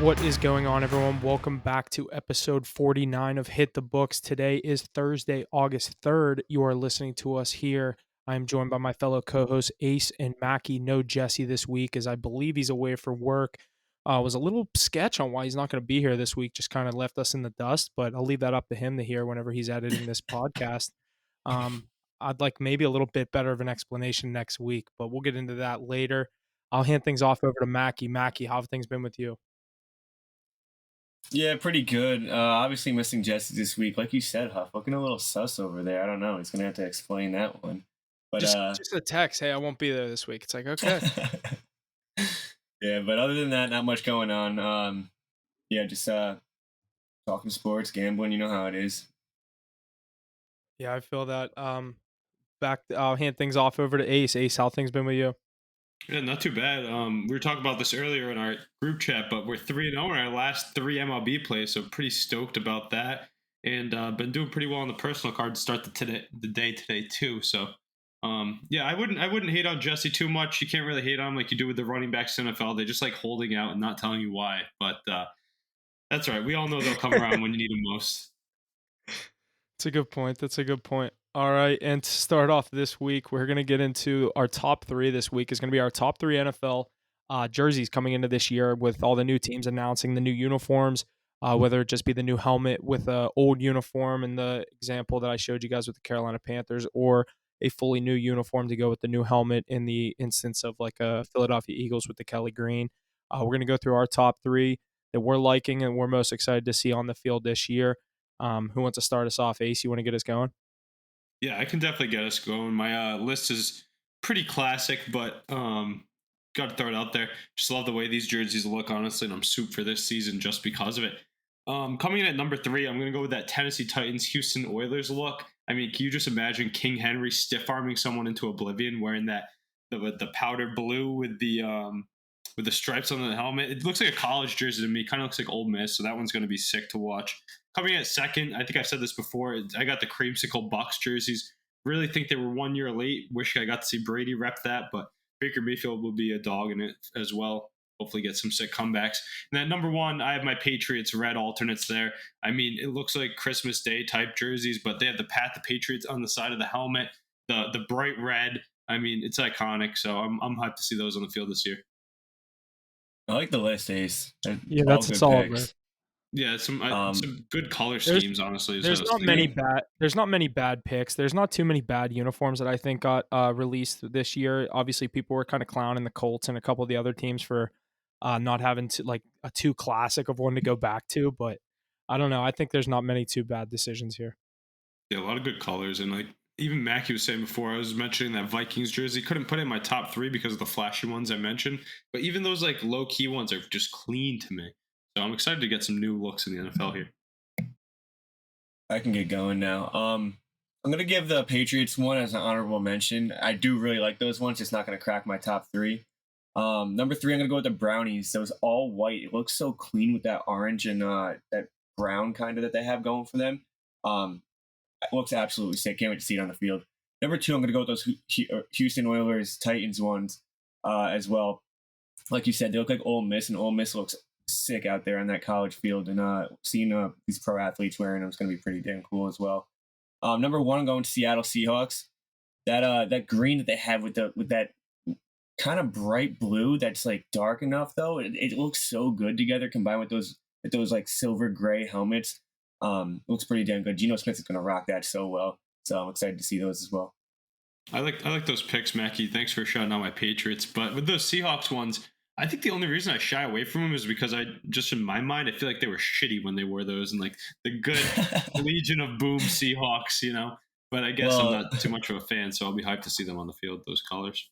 What is going on, everyone? Welcome back to episode 49 of Hit the Books. Today is Thursday, August 3rd. You are listening to us here. I am joined by my fellow co-hosts Ace and Mackie. No Jesse this week, as I believe he's away for work. Was a little sketch on why he's not going to be here this week. Just kind of left us in the dust, but I'll leave that up to him to hear whenever he's editing this podcast. Um, I'd like maybe a little bit better of an explanation next week, but we'll get into that later. I'll hand things off over to Mackie. Mackie, how have things been with you? Yeah, pretty good. Obviously missing Jesse this week. Like you said, Huff, looking a little sus over there. I don't know. He's gonna have to explain that one. But Just a text. Hey, I won't be there this week. It's like, okay. yeah, but other than that, not much going on. Yeah, just talking sports, gambling, you know how it is. Yeah, I feel that. I'll hand things off over to Ace. Ace, how things been with you? Yeah, not too bad. We were talking about this earlier in our group chat, but we're 3-0 in our last three MLB plays, so pretty stoked about that. And been doing pretty well on the personal card to start the day today too. So yeah, I wouldn't hate on Jesse too much. You can't really hate on him like you do with the running backs in NFL. They just like holding out and not telling you why. But that's all right. We all know they'll come around when you need them most. That's a good point. That's a good point. All right, and to start off this week, we're gonna get into our top three. This week is gonna be our top three NFL jerseys coming into this year, with all the new teams announcing the new uniforms. Whether it just be the new helmet with a old uniform in the example that I showed you guys with the Carolina Panthers, or a fully new uniform to go with the new helmet in the instance of like a Philadelphia Eagles with the Kelly Green. We're gonna go through our top three that we're liking and we're most excited to see on the field this year. Who wants to start us off? Ace, you want to get us going? Yeah, I can definitely get us going. My list is pretty classic, but got to throw it out there. Just love the way these jerseys look, honestly, and I'm soup for this season just because of it. Coming in at number 3, I'm going to go with that Tennessee Titans Houston Oilers look. I mean, can you just imagine King Henry stiff arming someone into oblivion wearing the powder blue with the stripes on the helmet? It looks like a college jersey to me. Kind of looks like Ole Miss, so that one's going to be sick to watch. Coming at second, I think I've said this before, I got the Creamsicle Bucks jerseys. Really think they were 1 year late. Wish I got to see Brady rep that, but Baker Mayfield will be a dog in it as well. Hopefully get some sick comebacks. And then number 1, I have my Patriots red alternates there. I mean, it looks like Christmas Day type jerseys, but they have the Pat the Patriots on the side of the helmet, the bright red. I mean, it's iconic, so I'm hyped to see those on the field this year. I like the list, Ace. Yeah, that's a solid list. Yeah, some good color schemes. Honestly, there's not many bad. There's not many bad picks. There's not too many bad uniforms that I think got released this year. Obviously, people were kind of clowning the Colts and a couple of the other teams for not having to like a too classic of one to go back to. But I don't know. I think there's not many too bad decisions here. Yeah, a lot of good colors, and like even Mackie was saying before, I was mentioning that Vikings jersey. Couldn't put it in my top 3 because of the flashy ones I mentioned, but even those like low key ones are just clean to me. So I'm excited to get some new looks in the NFL here. I can get going now. I'm gonna give the Patriots one as an honorable mention. I do really like those ones. It's not gonna crack my top 3. Number 3, I'm gonna go with the Brownies. Those all white. It looks so clean with that orange and that brown kind of that they have going for them. It looks absolutely sick. Can't wait to see it on the field. Number 2, I'm gonna go with those Houston Oilers Titans ones as well. Like you said, they look like Ole Miss, and Ole Miss looks sick out there on that college field, and seeing these pro athletes wearing them is going to be pretty damn cool as well. Number 1, I'm going to Seattle Seahawks. That green that they have with that kind of bright blue that's like dark enough though, it looks so good together combined with those like silver gray helmets. It looks pretty damn good. Geno Smith is going to rock that so well, so I'm excited to see those as well. I like those picks, Mackie. Thanks for shouting out my Patriots, but with those Seahawks ones, I think the only reason I shy away from them is because just in my mind, I feel like they were shitty when they wore those and like the good Legion of Boom Seahawks, you know. But I guess I'm not too much of a fan, so I'll be hyped to see them on the field, those colors.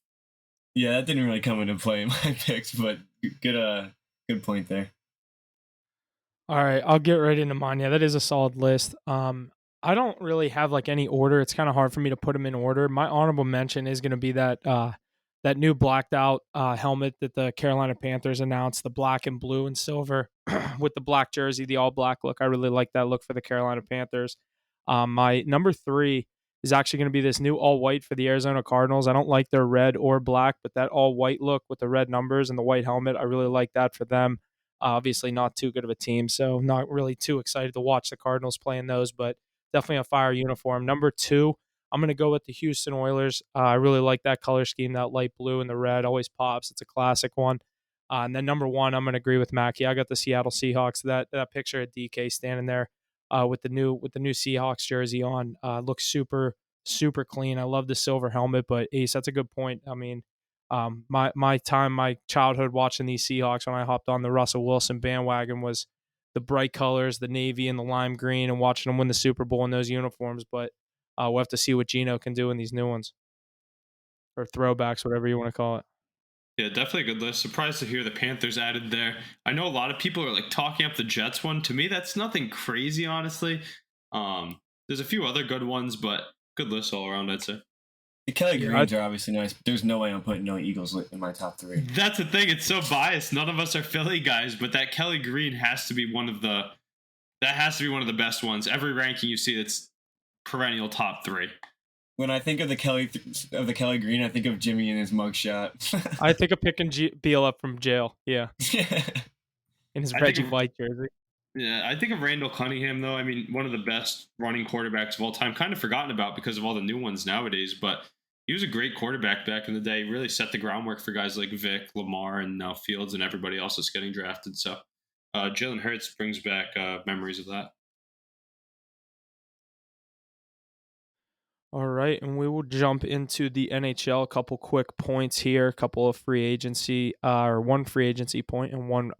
Yeah, that didn't really come into play in my picks, but good point there. All right, I'll get right into mine. Yeah, that is a solid list. I don't really have like any order. It's kind of hard for me to put them in order. My honorable mention is going to be that new blacked out helmet that the Carolina Panthers announced, the black and blue and silver with the black jersey, the all black look. I really like that look for the Carolina Panthers. My number 3 is actually going to be this new all white for the Arizona Cardinals. I don't like their red or black, but that all white look with the red numbers and the white helmet, I really like that for them. Obviously, not too good of a team, so not really too excited to watch the Cardinals playing those, but definitely a fire uniform. Number two, I'm going to go with the Houston Oilers. I really like that color scheme, that light blue and the red always pops. It's a classic one. And then number one, I'm going to agree with Mackie. I got the Seattle Seahawks. That picture of DK standing there with the new Seahawks jersey on looks super clean. I love the silver helmet, but Ace, that's a good point. I mean, my childhood watching these Seahawks when I hopped on the Russell Wilson bandwagon was the bright colors, the navy and the lime green, and watching them win the Super Bowl in those uniforms. But we'll have to see what Geno can do in these new ones or throwbacks, whatever you want to call it. Yeah, definitely a good list. Surprised to hear the Panthers added there. I know a lot of people are like talking up the Jets one. To me, that's nothing crazy, honestly. There's a few other good ones, but good list all around, I'd say. The Kelly Greens are obviously nice, but there's no way I'm putting no Eagles in my top three. That's the thing. It's so biased. None of us are Philly guys, but that Kelly Green has to be one of the best ones. Every ranking you see, it's perennial top three. When I think of the Kelly Green, I think of Jimmy and his mugshot. I think of picking Beal up from jail. Yeah, in his Reggie White jersey. Yeah, I think of Randall Cunningham, though. I mean, one of the best running quarterbacks of all time. Kind of forgotten about because of all the new ones nowadays, but he was a great quarterback back in the day. He really set the groundwork for guys like Vic, Lamar, and now Fields and everybody else that's getting drafted. So Jalen Hurts brings back memories of that. All right, and we will jump into the NHL. A couple quick points here, a couple of free agency, or one free agency point, and one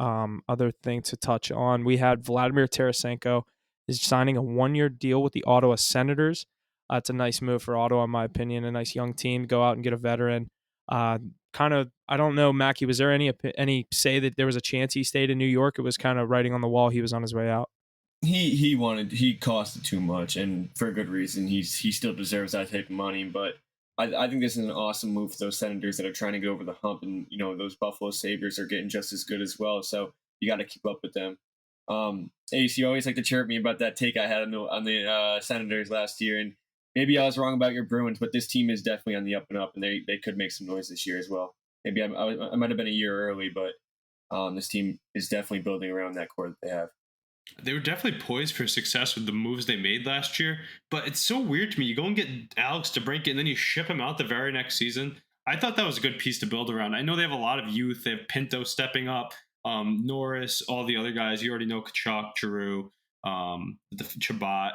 other thing to touch on. We had Vladimir Tarasenko is signing a 1-year deal with the Ottawa Senators. It's a nice move for Ottawa, in my opinion. A nice young team, go out and get a veteran. Kind of, I don't know, Mackie. Was there any say that there was a chance he stayed in New York? It was kind of writing on the wall. He was on his way out. He costed too much, and for a good reason. He still deserves that type of money, but I think this is an awesome move for those Senators that are trying to get over the hump, and those Buffalo Sabres are getting just as good as well. So you got to keep up with them. Ace, you always like to chirp me about that take I had on the Senators last year, and maybe I was wrong about your Bruins, but this team is definitely on the up and up, and they could make some noise this year as well. Maybe I might have been a year early, but this team is definitely building around that core that they have. They were definitely poised for success with the moves they made last year, but it's so weird to me. You go and get Alex DeBrincat, and then you ship him out the very next season. I thought that was a good piece to build around. I know they have a lot of youth. They have Pinto stepping up, Norris, all the other guys. You already know Kachuk, Giroux, the Chabot.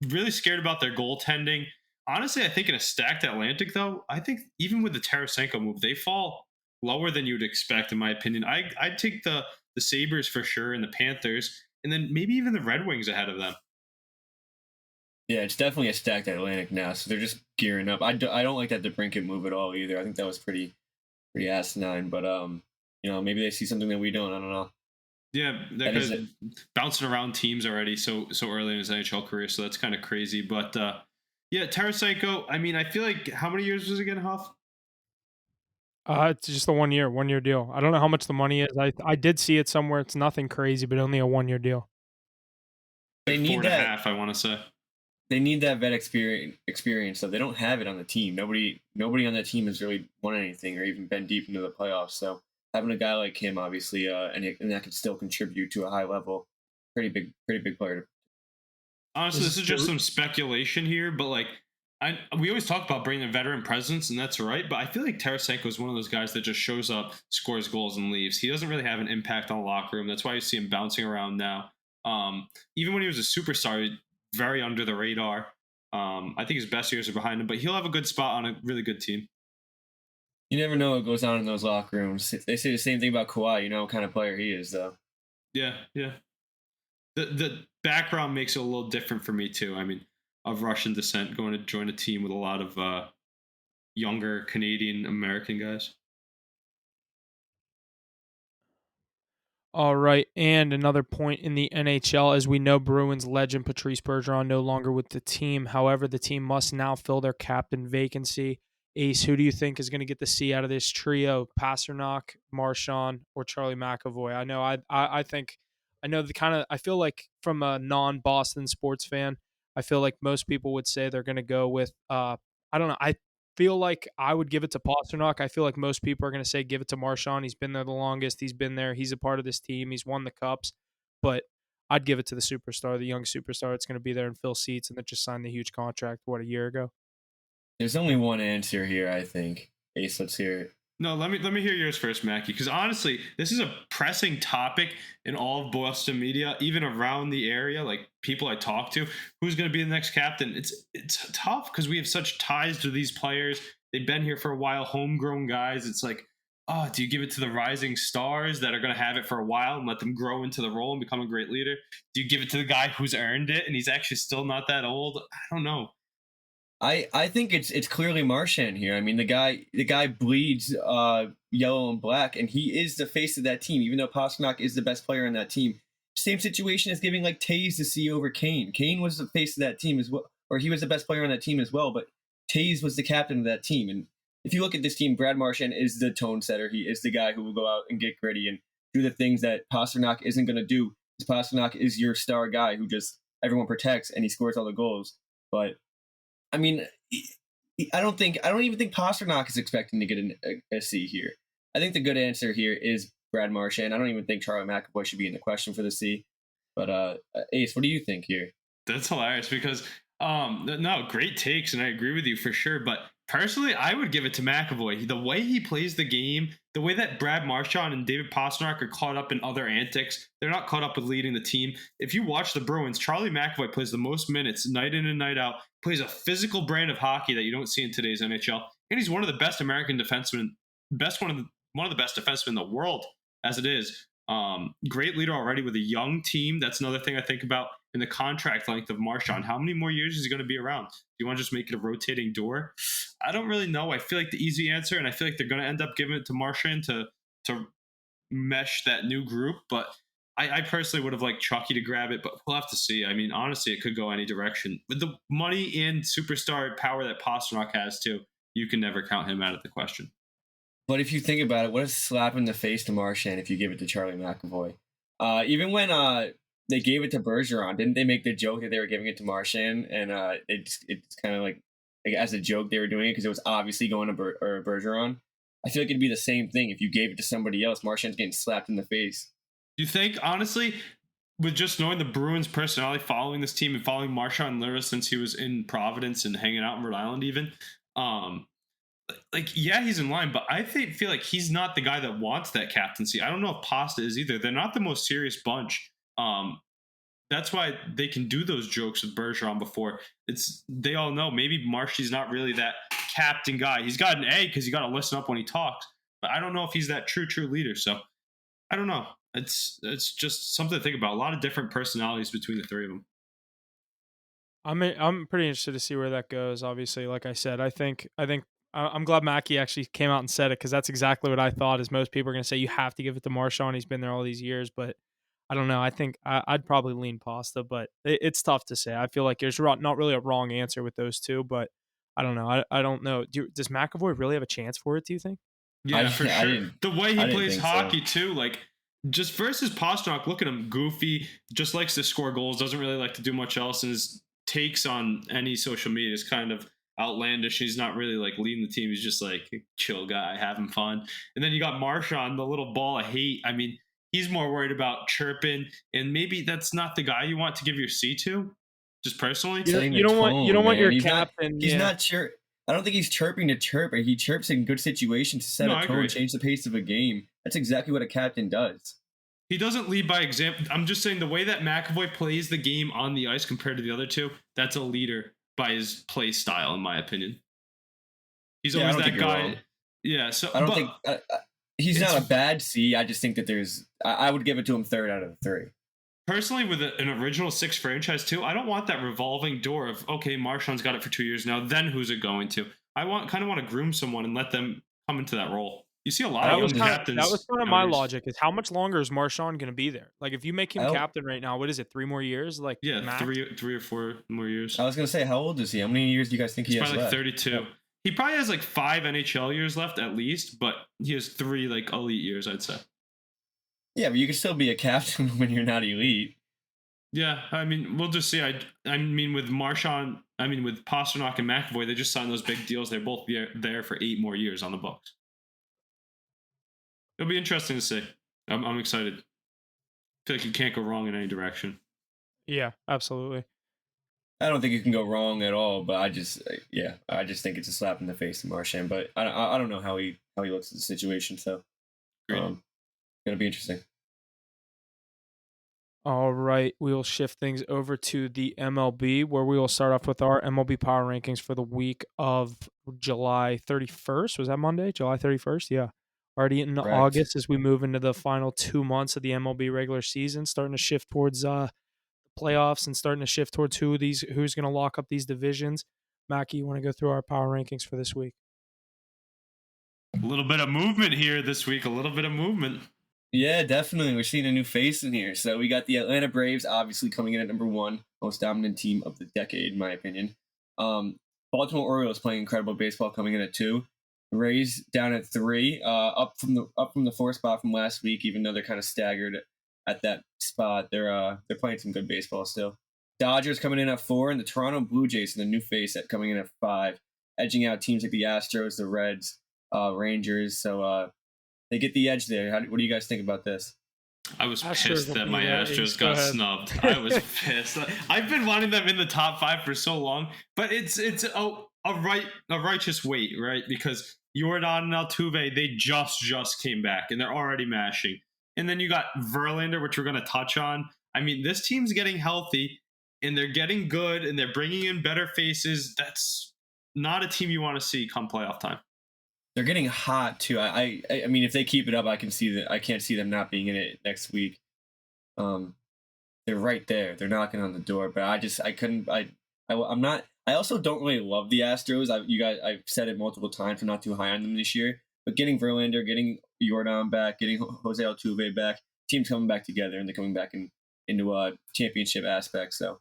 Really scared about their goaltending. Honestly, I think in a stacked Atlantic, though, I think even with the Tarasenko move, they fall lower than you would expect, in my opinion. I'd take the Sabres for sure and the Panthers, and then maybe even the Red Wings ahead of them. Yeah, it's definitely a stacked Atlantic now, so they're just gearing up. I don't like that DeBrincat move at all either. I think that was pretty asinine, but maybe they see something that we don't. I don't know. Yeah, that guy's bouncing around teams already so early in his NHL career, so that's kind of crazy. But yeah, Tarasenko. I mean, I feel like how many years was it again, Huff? It's just a 1-year deal. I don't know how much the money is. I did see it somewhere. It's nothing crazy, but only a 1-year deal. They need 4.5, I want to say. They need that vet experience, so they don't have it on the team. Nobody on that team has really won anything or even been deep into the playoffs. So having a guy like him, obviously, and that could still contribute to a high level, pretty big player. Honestly, this is just some speculation here, but we always talk about bringing a veteran presence, and that's right. But I feel like Tarasenko is one of those guys that just shows up, scores goals, and leaves. He doesn't really have an impact on the locker room. That's why you see him bouncing around now. Even when he was a superstar, very under the radar. I think his best years are behind him, but he'll have a good spot on a really good team. You never know what goes on in those locker rooms. They say the same thing about Kawhi. You know what kind of player he is, though. Yeah. The background makes it a little different for me too. I mean, of Russian descent, going to join a team with a lot of younger Canadian American guys. All right, and another point in the NHL, as we know, Bruins legend Patrice Bergeron no longer with the team. However, the team must now fill their captain vacancy. Ace, who do you think is going to get the C out of this trio? Pasternak, Marchand, or Charlie McAvoy? I know. I think. I know the kind of. I feel like from a non-Boston sports fan, I feel like most people would say they're going to go with. I don't know. feel like I would give it to Pasternak. I feel like most people are going to say give it to Marshawn. He's been there the longest. He's been there. He's a part of this team. He's won the cups. But I'd give it to the superstar, the young superstar that's going to be there and fill seats and that just signed the huge contract, a year ago? There's only one answer here, I think. Ace, let's hear it. No, let me hear yours first, Mackie. Because honestly, this is a pressing topic in all of Boston media, even around the area. Like people I talk to, who's going to be the next captain? It's tough because we have such ties to these players. They've been here for a while, homegrown guys. It's like, oh, do you give it to the rising stars that are going to have it for a while and let them grow into the role and become a great leader? Do you give it to the guy who's earned it and he's actually still not that old? I don't know. I think it's clearly Marchand here. I mean, the guy bleeds yellow and black, and he is the face of that team. Even though Pasternak is the best player on that team, same situation as giving like Taves the C over Kane. Kane was the face of that team as well, or he was the best player on that team as well. But Taves was the captain of that team. And if you look at this team, Brad Marchand is the tone setter. He is the guy who will go out and get gritty and do the things that Pasternak isn't going to do. Pasternak is your star guy who just everyone protects and he scores all the goals. But I mean, I don't even think Pasternak is expecting to get a C here. I think the good answer here is Brad Marchand. I don't even think Charlie McAvoy should be in the question for the C. But Ace, what do you think here? That's hilarious because no, great takes, and I agree with you for sure. But personally, I would give it to McAvoy. The way he plays the game, the way that Brad Marchand and David Pasternak are caught up in other antics, they're not caught up with leading the team. If you watch the Bruins, Charlie McAvoy plays the most minutes night in and night out, plays a physical brand of hockey that you don't see in today's NHL, and he's one of the best American defensemen, one of the best defensemen in the world as it is. Great leader already with a young team. That's another thing I think about in the contract length of Marchand. How many more years is he going to be around? Do you want to just make it a rotating door? I don't really know. I feel like the easy answer, and I feel like they're going to end up giving it to Marchand to mesh that new group. But I personally would have liked Chucky to grab it, but we'll have to see. I mean, honestly, it could go any direction. With the money and superstar power that Pasternak has too, you can never count him out of the question. But if you think about it, what a slap in the face to Marchand if you give it to Charlie McAvoy. Even when they gave it to Bergeron, didn't they make the joke that they were giving it to Marchand? And it's kind of like as a joke they were doing it because it was obviously going to Bergeron. I feel like it'd be the same thing if you gave it to somebody else. Marchand's getting slapped in the face. Do you think, honestly, with just knowing the Bruins' personality, following this team and following Marchand literally since he was in Providence and hanging out in Rhode Island even, yeah, he's in line, but I feel like he's not the guy that wants that captaincy. I don't know if Pasta is either. They're not the most serious bunch. That's why they can do those jokes with Bergeron before. They all know maybe Marshy's not really that captain guy. He's got an A because you got to listen up when he talks, but I don't know if he's that true leader. So I don't know. It's just something to think about. A lot of different personalities between the three of them. I'm pretty interested to see where that goes. Obviously, like I said, I think I'm glad Mackie actually came out and said it because that's exactly what I thought. Is most people are going to say you have to give it to Marchand. He's been there all these years, but I don't know. I think I'd probably lean Pasta, but it's tough to say. I feel like there's not really a wrong answer with those two, but I don't know. I don't know. Does McAvoy really have a chance for it? Do you think? Yeah, for sure. The way he plays hockey too, like. Just versus Pasternak, look at him, goofy, just likes to score goals, doesn't really like to do much else, and his takes on any social media is kind of outlandish. He's not really like leading the team. He's just like a chill guy, having fun. And then you got Marchand, the little ball of hate. I mean, he's more worried about chirping, and maybe that's not the guy you want to give your C to, just personally. You don't want your captain. He's not chirp. I don't think he's chirping to chirp. He chirps in good situations to set a tone, change the pace of a game. That's exactly what a captain does. He doesn't lead by example. I'm just saying the way that McAvoy plays the game on the ice compared to the other two, that's a leader by his play style, in my opinion. He's always that guy. Yeah, so I don't think he's not a bad C. I just think that I would give it to him 3rd out of the 3. Personally, with an original 6 franchise too, I don't want that revolving door of, okay, Marchand's got it for 2 years now, then who's it going to? I kind of want to groom someone and let them come into that role. You see a lot of young captains. That was kind of my logic. Is how much longer is Marchand going to be there? Like, if you make him captain right now, what is it? 3 more years? Like, yeah, max? 3 or 4 more years. I was going to say, how old is he? How many years do you guys think he has probably left? 32. Yeah. He probably has like 5 NHL years left at least, but he has 3 like elite years, I'd say. Yeah, but you can still be a captain when you're not elite. Yeah, I mean, we'll just see. I mean, with Marshawn, I mean, with Pasternak and McAvoy, they just signed those big deals. They're both there for 8 more years on the books. It'll be interesting to see. I'm excited. I feel like you can't go wrong in any direction. Yeah, absolutely. I don't think you can go wrong at all, but I just think it's a slap in the face to Marchand. But I don't know how he looks at the situation, so Agreed. gonna be interesting. All right, we will shift things over to the MLB, where we will start off with our MLB power rankings for the week of July 31st. Was that Monday? July 31st? Yeah. Already in Correct. August as we move into the final 2 months of the MLB regular season, starting to shift towards playoffs and starting to shift towards who's going to lock up these divisions. Mackie, you want to go through our power rankings for this week? A little bit of movement here this week. A little bit of movement. Yeah, definitely. We're seeing a new face in here. So we got the Atlanta Braves, obviously coming in at number one, most dominant team of the decade, in my opinion. Baltimore Orioles playing incredible baseball, coming in at two. Rays down at three, up from the fourth spot from last week. Even though they're kind of staggered at that spot, they're playing some good baseball still. Dodgers coming in at four, and the Toronto Blue Jays, the new face, at coming in at five, edging out teams like the Astros, the Reds, Rangers. So they get the edge there. What do you guys think about this? I was Astros pissed will that be my the Astros ace. Go got ahead. snubbed. I was pissed. I've been wanting them in the top five for so long, but it's a righteous wait, right? Because Jordan and Altuve, they just came back and they're already mashing. And then you got Verlander, which we're going to touch on. I mean, this team's getting healthy and they're getting good and they're bringing in better faces. That's not a team you want to see come playoff time. They're getting hot too. I mean, if they keep it up, I can see that. I can't see them not being in it next week. Um, they're right there. They're knocking on the door. But I couldn't. I'm not. I also don't really love the Astros. I've said it multiple times. I'm not too high on them this year. But getting Verlander, getting Jordan back, getting Jose Altuve back, teams coming back together, and they're coming back into a championship aspect. So,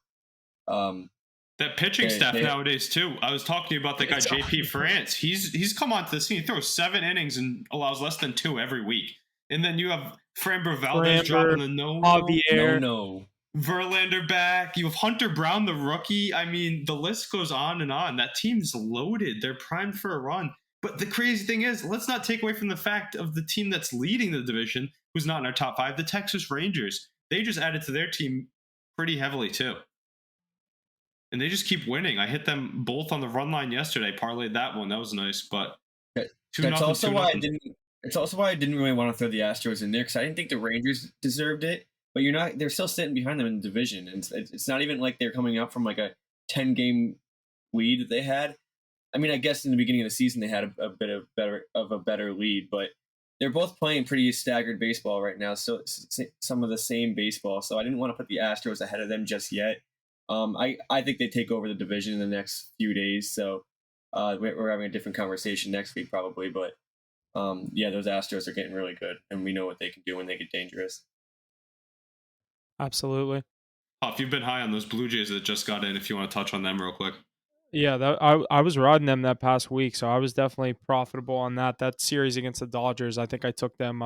um, that pitching staff they nowadays too. I was talking to you about the guy It's JP France. He's come onto the scene. He throws 7 innings and allows less than 2 every week. And then you have Framber Valdez Framber, dropping the Javier. no. Verlander back. You have Hunter Brown, the rookie. I mean, the list goes on and on. That team's loaded. They're primed for a run. But the crazy thing is, let's not take away from the fact of the team that's leading the division, who's not in our top five, the Texas Rangers. They just added to their team pretty heavily too. And they just keep winning. I hit them both on the run line yesterday. Parlayed that one. That was nice. But That's also 2-0, why I 2-0. didn't. It's also why I didn't really want to throw the Astros in there because I didn't think the Rangers deserved it. But you're not. They're still sitting behind them in the division, and it's not even like they're coming up from like a 10-game lead that they had. I mean, I guess in the beginning of the season they had a bit of a better lead, but they're both playing pretty staggered baseball right now. So it's some of the same baseball. So I didn't want to put the Astros ahead of them just yet. I think they take over the division in the next few days. So we're having a different conversation next week probably, but yeah, those Astros are getting really good, and we know what they can do when they get dangerous. Absolutely. Huff, you've been high on those Blue Jays that just got in. If you want to touch on them real quick. Yeah, I was riding them that past week, so I was definitely profitable on that. That series against the Dodgers, I think I took them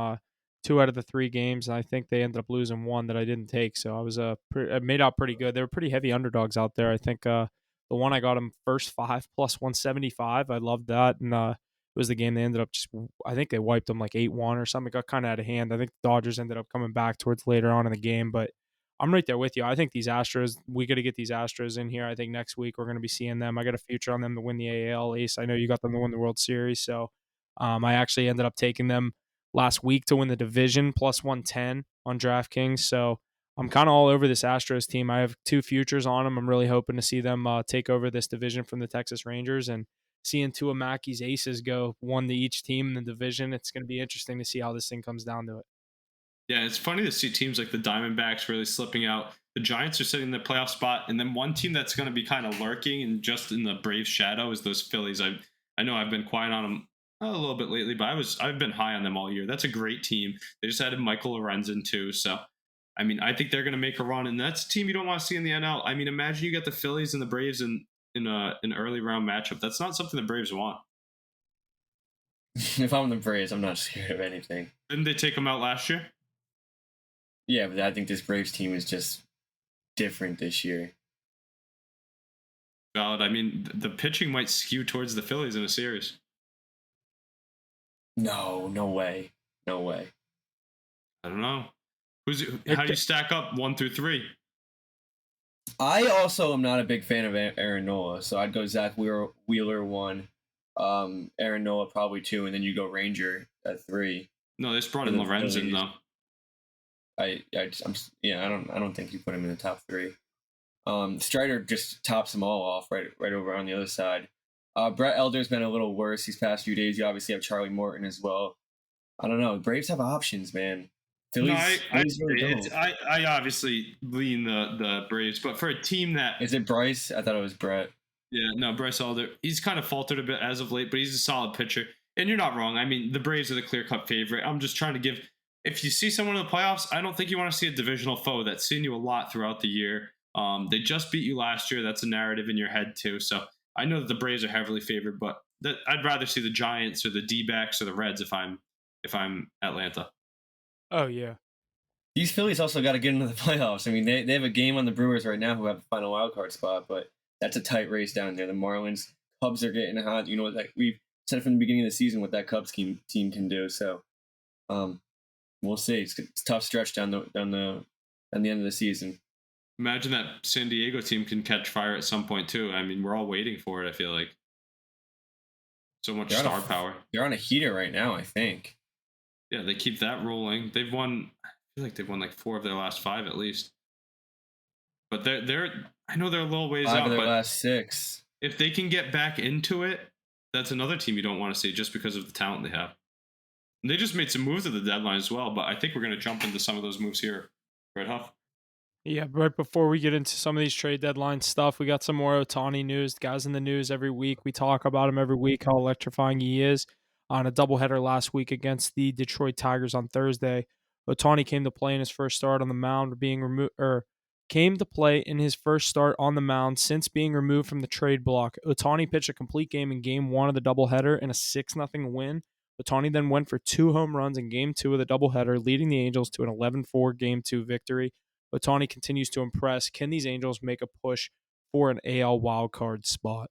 2 out of the 3 games, and I think they ended up losing one that I didn't take. So I was I made out pretty good. They were pretty heavy underdogs out there. I think the one I got them first 5 plus 175. I loved that, and it was the game they ended up just. I think they wiped them like 8-1 or something. It got kind of out of hand. I think the Dodgers ended up coming back towards later on in the game, but I'm right there with you. I think these Astros, we got to get these Astros in here. I think next week we're going to be seeing them. I got a future on them to win the AL Ace. I know you got them to win the World Series. So I actually ended up taking them last week to win the division plus 110 on DraftKings. So I'm kind of all over this Astros team. I have 2 futures on them. I'm really hoping to see them take over this division from the Texas Rangers and seeing 2 of Mackey's aces go, one to each team in the division. It's going to be interesting to see how this thing comes down to it. Yeah, it's funny to see teams like the Diamondbacks really slipping out. The Giants are sitting in the playoff spot, and then one team that's going to be kind of lurking and just in the Braves' shadow is those Phillies. I know I've been quiet on them a little bit lately, but I've been high on them all year. That's a great team. They just added Michael Lorenzen too, so I mean I think they're going to make a run, and that's a team you don't want to see in the NL. I mean, imagine you get the Phillies and the Braves in an early round matchup. That's not something the Braves want. If I'm the Braves, I'm not scared of anything. Didn't they take them out last year? Yeah, but I think this Braves team is just different this year. Valid. I mean, the pitching might skew towards the Phillies in a series. No, no way. No way. I don't know. It How do you stack up 1 through 3? I also am not a big fan of Aaron Nola, so I'd go Zach Wheeler 1, Aaron Nola probably 2, and then you go Ranger at 3. No, they just brought For in the Lorenzen Phillies. though. I don't think you put him in the top 3. Strider just tops them all off right over on the other side. Brett Elder's been a little worse these past few days. You obviously have Charlie Morton as well. I don't know. Braves have options, man. Phillies really don't. I obviously lean the Braves, but for a team that Is it Bryce? I thought it was Brett. yeah, no, Bryce Elder, he's kind of faltered a bit as of late, but he's a solid pitcher. And you're not wrong. I mean, the Braves are the clear-cut favorite. I'm just trying to give. If you see someone in the playoffs, I don't think you want to see a divisional foe that's seen you a lot throughout the year. They just beat you last year. That's a narrative in your head too. So I know that the Braves are heavily favored, but I'd rather see the Giants or the D-backs or the Reds if I'm Atlanta. Oh yeah. These Phillies also got to get into the playoffs. I mean, they have a game on the Brewers right now who have the final wild card spot, but that's a tight race down there. The Marlins, Cubs are getting hot. You know, like we've said from the beginning of the season what that Cubs team can do. So, we'll see. It's a tough stretch down the end of the season. Imagine that San Diego team can catch fire at some point too. I mean, we're all waiting for it. I feel like so much star power. They're on a heater right now, I think. Yeah, they keep that rolling. They've won. I feel like they've won like 4 of their last 5 at least. But they're I know they're a little ways 5 out. of their but last 6. if they can get back into it, that's another team you don't want to see just because of the talent they have. And they just made some moves at the deadline as well, but I think we're going to jump into some of those moves here. Red Huff. Yeah, right before we get into some of these trade deadline stuff, we got some more Otani news. The guy's in the news every week. We talk about him every week, how electrifying he is. On a doubleheader last week against the Detroit Tigers on Thursday, Otani came to play in his first start on the mound, came to play in his first start on the mound since being removed from the trade block. Otani pitched a complete game in Game 1 of the doubleheader in a 6-0 win. Otani then went for 2 home runs in Game 2 of the doubleheader, leading the Angels to an 11-4 Game 2 victory. Otani continues to impress. Can these Angels make a push for an AL wildcard spot?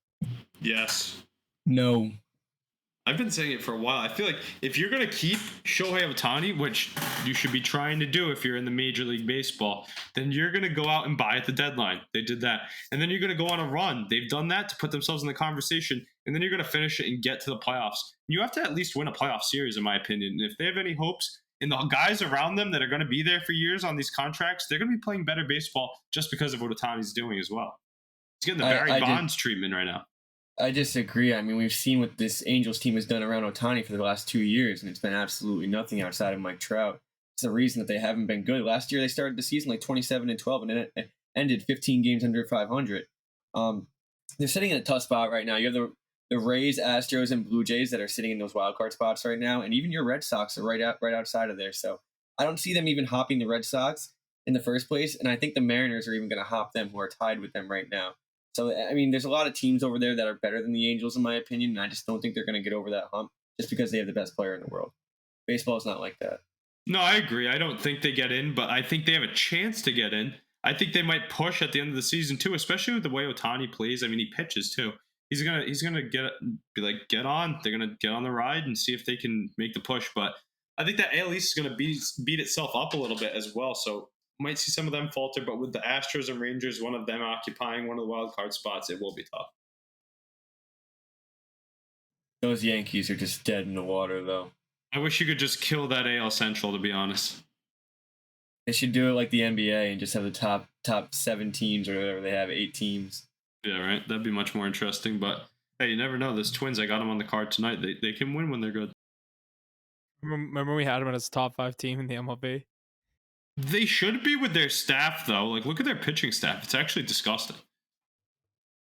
Yes. No. I've been saying it for a while. I feel like if you're going to keep Shohei Ohtani, which you should be trying to do if you're in the Major League Baseball, then you're going to go out and buy at the deadline. They did that. And then you're going to go on a run. They've done that to put themselves in the conversation. And then you're going to finish it and get to the playoffs. You have to at least win a playoff series, in my opinion. And if they have any hopes, and the guys around them that are going to be there for years on these contracts, they're going to be playing better baseball just because of what Otani's doing as well. He's getting the Barry Bonds treatment right now. I disagree. I mean, we've seen what this Angels team has done around Otani for the last 2 years, and it's been absolutely nothing outside of Mike Trout. It's the reason that they haven't been good. Last year, they started the season like 27-12, and then it ended 15 games under 500. They're sitting in a tough spot right now. You have the Rays, Astros, and Blue Jays that are sitting in those wild card spots right now, and even your Red Sox are right outside of there. So I don't see them even hopping the Red Sox in the first place, and I think the Mariners are even going to hop them, who are tied with them right now. So, I mean, there's a lot of teams over there that are better than the Angels, in my opinion, and I just don't think they're going to get over that hump just because they have the best player in the world. Baseball is not like that. No, I agree. I don't think they get in, but I think they have a chance to get in. I think they might push at the end of the season too, especially with the way Otani plays. I mean, he pitches too. He's gonna get on. They're gonna get on the ride and see if they can make the push. But I think that AL East is gonna beat itself up a little bit as well. So might see some of them falter, but with the Astros and Rangers, one of them occupying one of the wild card spots, it will be tough. Those Yankees are just dead in the water, though. I wish you could just kill that AL Central, to be honest. They should do it like the NBA and just have the top 7 teams or whatever they have, 8 teams. Yeah, right. That'd be much more interesting. But hey, you never know. Those Twins, I got them on the card tonight. They can win when they're good. Remember we had them as a top 5 team in the MLB? They should be with their staff, though. Like, look at their pitching staff. It's actually disgusting.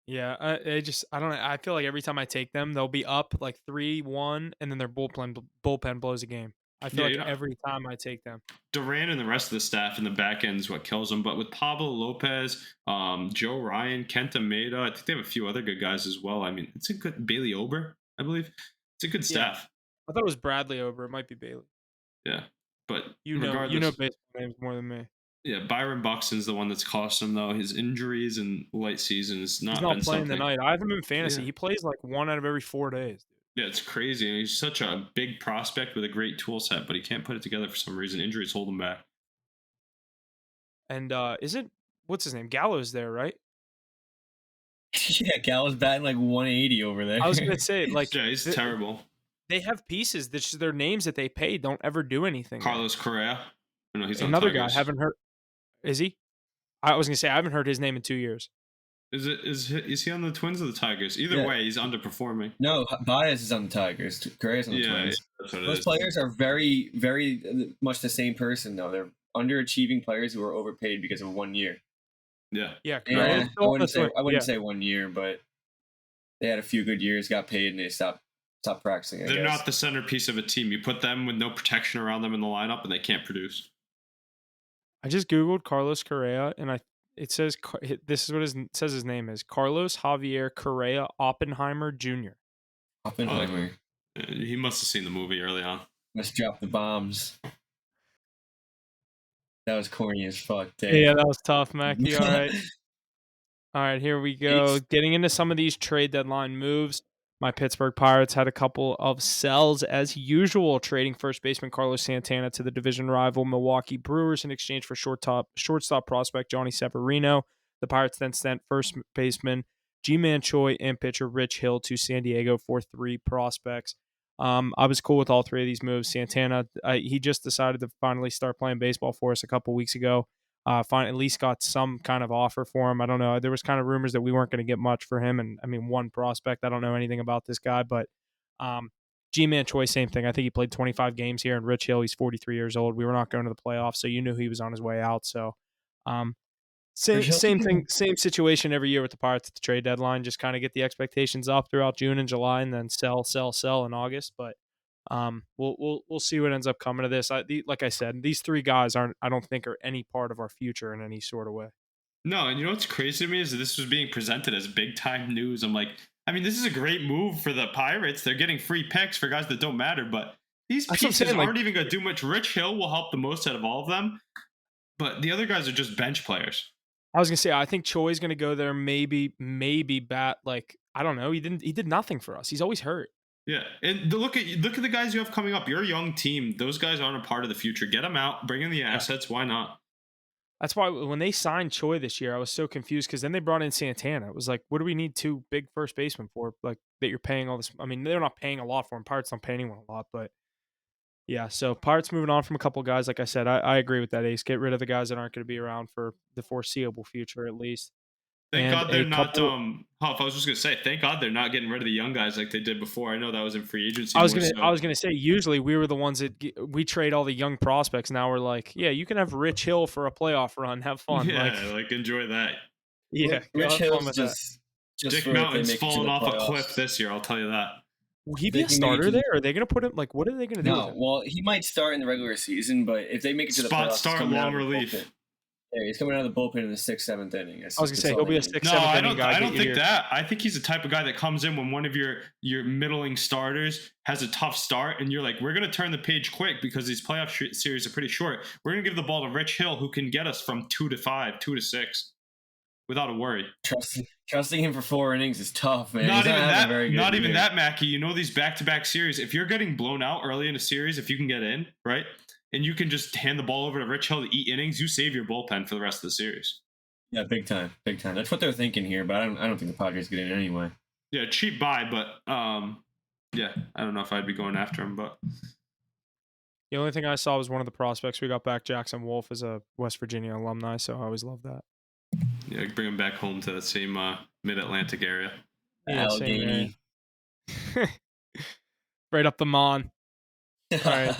Yeah, I don't know. I feel like every time I take them, they'll be up like 3-1, and then their bullpen blows a game. I feel like every time I take them. Duran and the rest of the staff in the back end is what kills them. But with Pablo Lopez, Joe Ryan, Kenta Maeda, I think they have a few other good guys as well. I mean, it's a good Bailey Ober, I believe. It's a good staff. I thought it was Bradley Ober. It might be Bailey. Yeah, but you know baseball names more than me. Yeah, Byron Buxton's the one that's cost him though. His injuries and late season has He's not not been playing something. tonight. I have him in fantasy. Yeah. He plays like 1 out of every 4 days. Yeah, it's crazy. And he's such a big prospect with a great tool set, but he can't put it together for some reason. Injuries hold him back. And isn't what's his name? Gallows there, right? Yeah, Gallo's batting like 180 over there. I was gonna say, like, Yeah, he's terrible. they have pieces that their names that they pay don't ever do anything. Carlos Correa. I know he's on Another guy. Tigers. Haven't heard. Is he? I was gonna say I haven't heard his name in 2 years. Is he on the Twins or the Tigers? Either way, he's underperforming. No, Baez is on the Tigers. Correa's on the Twins. That's what it Those is. players are very, very much the same person, though. They're underachieving players who are overpaid because of 1 year. Yeah. Yeah, Yeah, I wouldn't say yeah. say 1 year, but they had a few good years, got paid, and they stopped practicing. They're not the centerpiece of a team. You put them with no protection around them in the lineup, and they can't produce. I just googled Carlos Correa, and it says this is what it says his name is: Carlos Javier Correa Oppenheimer Jr. Oppenheimer. He must have seen the movie early on. Must drop the bombs. That was corny as fuck, Dave. Yeah, that was tough, Mackie. All right. All right, here we go. Getting into some of these trade deadline moves. My Pittsburgh Pirates had a couple of sells as usual, trading first baseman Carlos Santana to the division rival Milwaukee Brewers in exchange for shortstop prospect Johnny Severino. The Pirates then sent first baseman G-Man Choi and pitcher Rich Hill to San Diego for 3 prospects. I was cool with all 3 of these moves. Santana, he just decided to finally start playing baseball for us a couple weeks ago. At least got some kind of offer for him. I don't know. There was kind of rumors that we weren't going to get much for him. And I mean, 1 prospect, I don't know anything about this guy, but G-Man Choi, same thing. I think he played 25 games here. And Rich Hill, he's 43 years old. We were not going to the playoffs, so you knew he was on his way out. So same thing, same situation every year with the Pirates at the trade deadline. Just kind of get the expectations up throughout June and July, and then sell in August. But we'll see what ends up coming of this. Like I said, these 3 guys I don't think are any part of our future in any sort of way. No, and you know what's crazy to me is that this was being presented as big time news. I'm like, I mean, this is a great move for the Pirates. They're getting free picks for guys that don't matter, but these pieces aren't even going to do much. Rich Hill will help the most out of all of them, but the other guys are just bench players. I was gonna say, I think Choi's gonna go there. Maybe bat, like, I don't know. He did nothing for us. He's always hurt. Yeah, and look at the guys you have coming up. You're a young team. Those guys aren't a part of the future. Get them out. Bring in the assets. Why not? That's why when they signed Choi this year, I was so confused because then they brought in Santana. It was like, what do we need 2 big first basemen for? Like, that you're paying all this. I mean, they're not paying a lot for him. Pirates don't pay anyone a lot, but yeah. So Pirates moving on from a couple guys. Like I said, I agree with that, Ace. Get rid of the guys that aren't going to be around for the foreseeable future, at least. Thank God they're not. Huff, I was just gonna say, thank God they're not getting rid of the young guys like they did before. I know that was in free agency. I was gonna say, usually we were the ones that we trade all the young prospects. Now we're like, yeah, you can have Rich Hill for a playoff run. Have fun. Yeah, like enjoy that. Yeah, Rich Hill's just Dick Mountain's falling off a cliff this year. I'll tell you that. Will he be a starter there? Or are they gonna put him? Like, what are they gonna do? No, well, he might start in the regular season, but if they make it to the playoffs, start long relief. Yeah, he's coming out of the bullpen in the 6th, 7th inning. I was gonna say he'll be a 6th, 7th inning guy. I don't think that. I think he's the type of guy that comes in when one of your middling starters has a tough start, and you're like, we're gonna turn the page quick because these playoff series are pretty short. We're gonna give the ball to Rich Hill, who can get us from 2 to 5, 2 to 6, without a worry. Trusting him for 4 innings is tough, man. Not even that, Mackie. You know, these back-to-back series. If you're getting blown out early in a series, if you can get in, right? And you can just hand the ball over to Rich Hill to eat innings, you save your bullpen for the rest of the series. Yeah, big time. That's what they're thinking here, but I don't think the Padres get in anyway. Yeah, cheap buy, but yeah, I don't know if I'd be going after him, but the only thing I saw was one of the prospects we got back, Jackson Wolf, is a West Virginia alumni, so I always love that. Yeah, bring him back home to that same mid-Atlantic area. Yeah, same area. Right up the Mon. All right.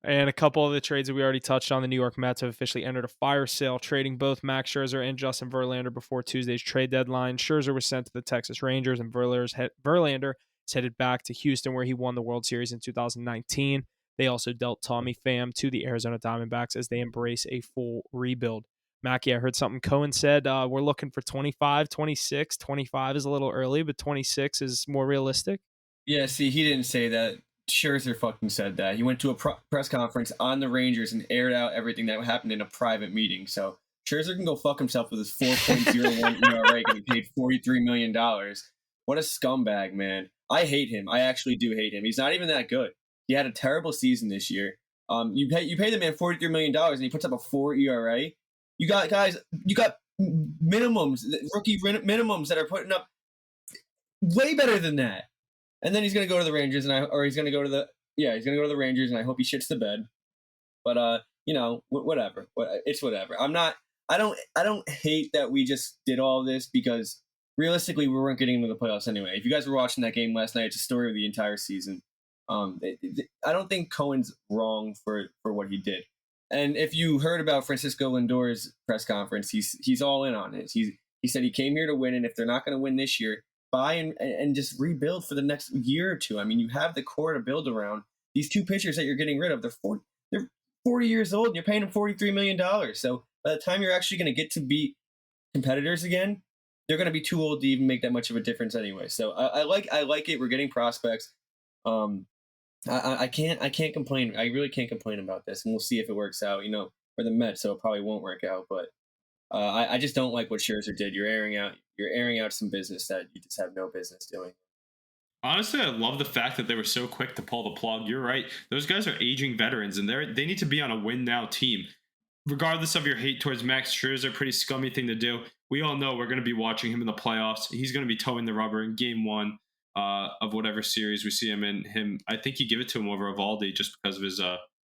And a couple of the trades that we already touched on, the New York Mets have officially entered a fire sale, trading both Max Scherzer and Justin Verlander before Tuesday's trade deadline. Scherzer was sent to the Texas Rangers, and Verlander is headed back to Houston, where he won the World Series in 2019. They also dealt Tommy Pham to the Arizona Diamondbacks as they embrace a full rebuild. Mackie, I heard something Cohen said. We're looking for 25, 26. 25 is a little early, but 26 is more realistic. Yeah, see, he didn't say that. Scherzer fucking said that. He went to a press conference on the Rangers and aired out everything that happened in a private meeting. So Scherzer can go fuck himself with his 4.01 ERA getting paid $43 million. What a scumbag, man. I hate him. I actually do hate him. He's not even that good. He had a terrible season this year. You pay the man $43 million and he puts up a 4 ERA. You got minimums, rookie minimums that are putting up way better than that. And then he's going to go to the Rangers he's going to go to the Rangers and I hope he shits the bed. But whatever. It's whatever. I don't hate that we just did all this because realistically we weren't getting into the playoffs anyway. If you guys were watching that game last night, it's a story of the entire season. I don't think Cohen's wrong for what he did. And if you heard about Francisco Lindor's press conference, he's all in on it. He said he came here to win, and if they're not going to win this year, buy and just rebuild for the next year or two. I mean, you have the core to build around. These two pitchers that you're getting rid of, they're 40 years old, and you're paying them $43 million. So by the time you're actually going to get to be competitors again, they're going to be too old to even make that much of a difference anyway. So I like it. We're getting prospects. I can't complain. I really can't complain about this, and we'll see if it works out. For the Mets, so it probably won't work out. But I just don't like what Scherzer did. You're airing out some business that you just have no business doing. Honestly, I love the fact that they were so quick to pull the plug. You're right; those guys are aging veterans, and they need to be on a win now team. Regardless of your hate towards Max Scherzer, pretty scummy thing to do. We all know we're going to be watching him in the playoffs. He's going to be towing the rubber in Game 1. Of whatever series we see him in. I think you give it to him over Evaldi just because of his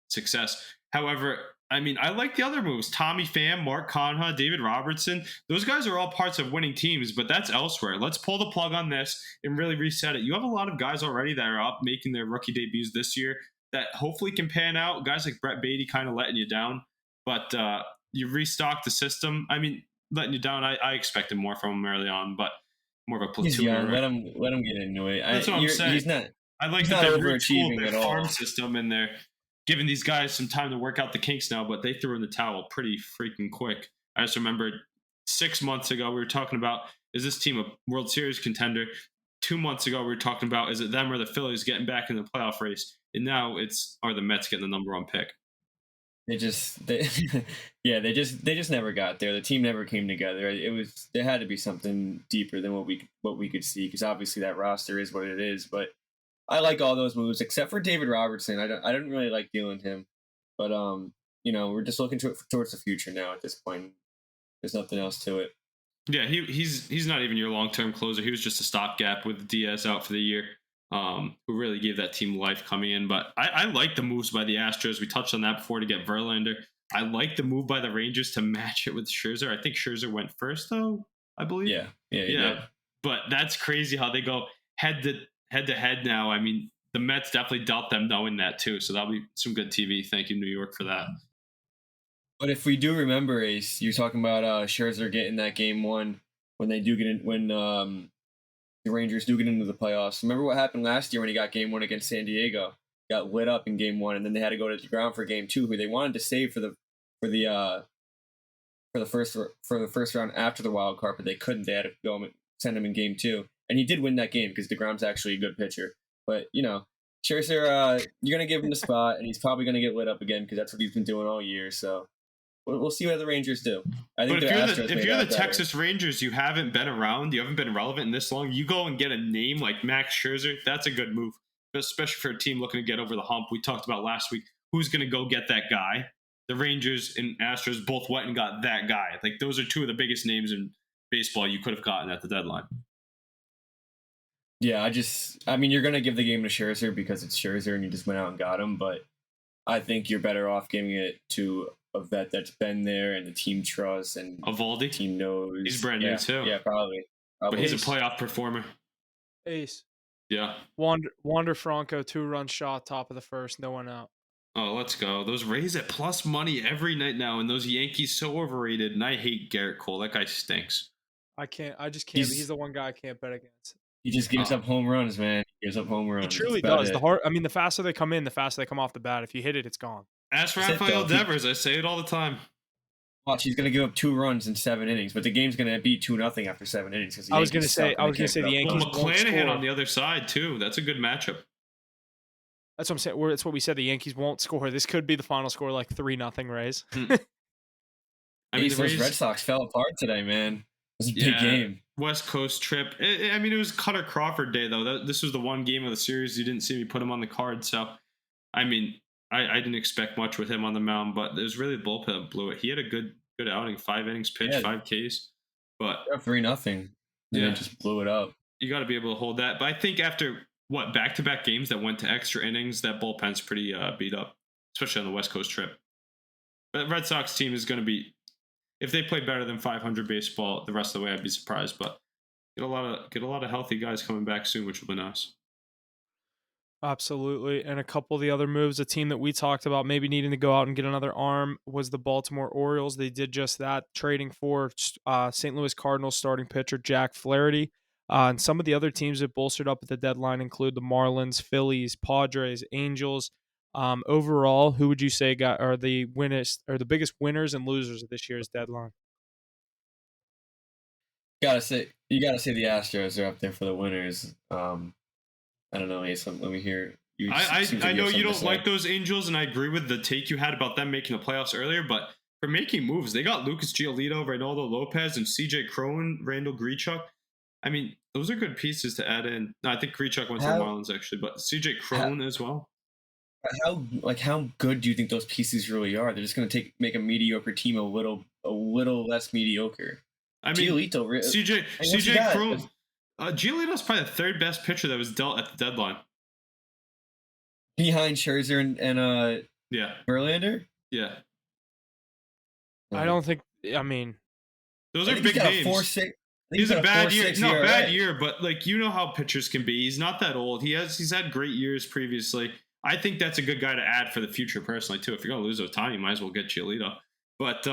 success. However, I mean, I like the other moves. Tommy Pham, Mark Conha, David Robertson. Those guys are all parts of winning teams, but that's elsewhere. Let's pull the plug on this and really reset it. You have a lot of guys already that are up making their rookie debuts this year that hopefully can pan out. Guys like Brett Beatty kind of letting you down, but you've restocked the system. I mean, letting you down, I expected more from him early on, but more of a platoon. He's young. Let him get into it. That's what I'm saying. He's not. I like that they've retooled their farm system and they're giving these guys some time to work out the kinks now, but they threw in the towel pretty freaking quick. I just remember 6 months ago we were talking about, is this team a World Series contender? 2 months ago we were talking about, is it them or the Phillies getting back in the playoff race? And now are the Mets getting the number 1 pick? They just never got there. The team never came together. There had to be something deeper than what we could see, because obviously that roster is what it is. But I like all those moves except for David Robertson. I didn't really like dealing him, but we're just looking towards the future now. At this point, there's nothing else to it. Yeah, he's not even your long-term closer. He was just a stopgap with Diaz out for the year. Who really gave that team life coming in. But I like the moves by the Astros. We touched on that before to get Verlander. I like the move by the Rangers to match it with Scherzer. I think Scherzer went first, though, I believe. Yeah. But that's crazy how they go head to head now. I mean, the Mets definitely dealt them knowing that, too. So that'll be some good TV. Thank you, New York, for that. But if we do remember, Ace, you're talking about Scherzer getting that Game 1 when they do get in, when the Rangers do get into the playoffs. Remember what happened last year when he got Game 1 against San Diego? Got lit up in Game 1, and then they had to go to the ground for Game 2, who they wanted to save for the first round after the wild card, but they couldn't. They had to go send him in Game 2, and he did win that game because DeGrom's actually a good pitcher. But Scherzer, you're gonna give him the spot, and he's probably gonna get lit up again because that's what he's been doing all year. So we'll see what the Rangers do. I think if you're the Texas Rangers, you haven't been around, you haven't been relevant in this long. You go and get a name like Max Scherzer. That's a good move, especially for a team looking to get over the hump. We talked about last week who's going to go get that guy. The Rangers and Astros both went and got that guy. Like, those are two of the biggest names in baseball you could have gotten at the deadline. Yeah, you're going to give the game to Scherzer because it's Scherzer and you just went out and got him, but I think you're better off giving it to a vet that's been there and the team trusts and Evaldi. The team knows. He's brand new too. Yeah, probably. But he's a playoff performer. Ace. Yeah. Wander Franco, 2-run shot, top of the first, no one out. Oh, let's go. Those Rays at plus money every night now, and those Yankees so overrated. And I hate Garrett Cole. That guy stinks. I just can't. He's the one guy I can't bet against. He just gives up home runs, man. He gives up home runs. He truly does. The faster they come in, the faster they come off the bat. If you hit it, it's gone. Ask Rafael Devers. I say it all the time. Watch, he's going to give up 2 runs in 7 innings, but the game's going to be 2-0 after 7 innings. I was going to say the Yankees. Well, McClanahan on the other side too. That's a good matchup. That's what I'm saying. That's what we said. The Yankees won't score. This could be the final score, like 3-0 Rays. Hmm. I mean, Ace, the those Red Rays, Sox fell apart today, man. It was a big yeah, game. West Coast trip. I mean, it was Cutter Crawford day though. This was the one game of the series you didn't see me put him on the card. So, I mean, I didn't expect much with him on the mound, but it was really the bullpen that blew it. He had a good outing, 5 innings pitched, Yeah, 5 Ks. But 3-0. yeah, They just blew it up. you got to be able to hold that. But I think after what back-to-back games that went to extra innings, that bullpen's pretty beat up, especially on the West Coast trip. But Red Sox team is going to be, if they play better than 500 baseball the rest of the way, I'd be surprised. But get a lot of healthy guys coming back soon, which will be nice. Absolutely. And a couple of the other moves, a team that we talked about maybe needing to go out and get another arm was the Baltimore Orioles. They did just that, trading for St. Louis Cardinals starting pitcher Jack Flaherty. And some of the other teams that bolstered up at the deadline include the Marlins, Phillies, Padres, Angels. Overall, who would you say are the winners or the biggest winners and losers of this year's deadline? You gotta say the Astros are up there for the winners. I don't know, Ace. Let me hear. I know you don't like those Angels, and I agree with the take you had about them making the playoffs earlier, but for making moves, they got Lucas Giolito, Reynaldo Lopez, and CJ Cron, Randall Grichuk. I mean, those are good pieces to add in. No, I think Grichuk went to the Marlins, actually, but CJ Cron as well. How good do you think those pieces really are? They're just going to make a mediocre team a little less mediocre. I mean, Giolito, CJ Cron. Giolito's probably the third best pitcher that was dealt at the deadline. Behind Scherzer and yeah, Verlander? Yeah. I don't think, I mean, those are big names. 4.6. He's a bad year. No, bad year, but like, you know how pitchers can be. He's not that old. He's had great years previously. I think that's a good guy to add for the future personally too. If you're gonna lose Ohtani, you might as well get Giolito. But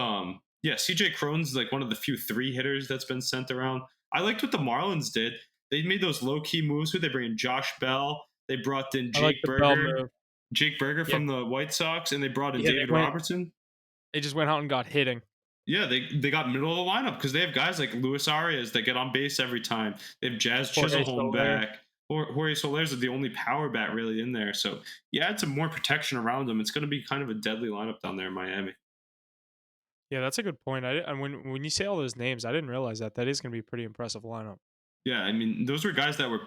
yeah, CJ Cron's like one of the few 3 hitters that's been sent around. I liked what the Marlins did. They made those low key moves. They bring in Josh Bell. They brought in Jake Burger from the White Sox, and they brought in David Robertson. They just went out and got hitting. Yeah, they got middle of the lineup because they have guys like Luis Arias that get on base every time. They have Jazz Chisholm back. Jorge Soler's the only power bat really in there. So you add some more protection around them. It's going to be kind of a deadly lineup down there in Miami. Yeah, that's a good point. When you say all those names, I didn't realize that is going to be a pretty impressive lineup. Yeah, I mean, those were guys that were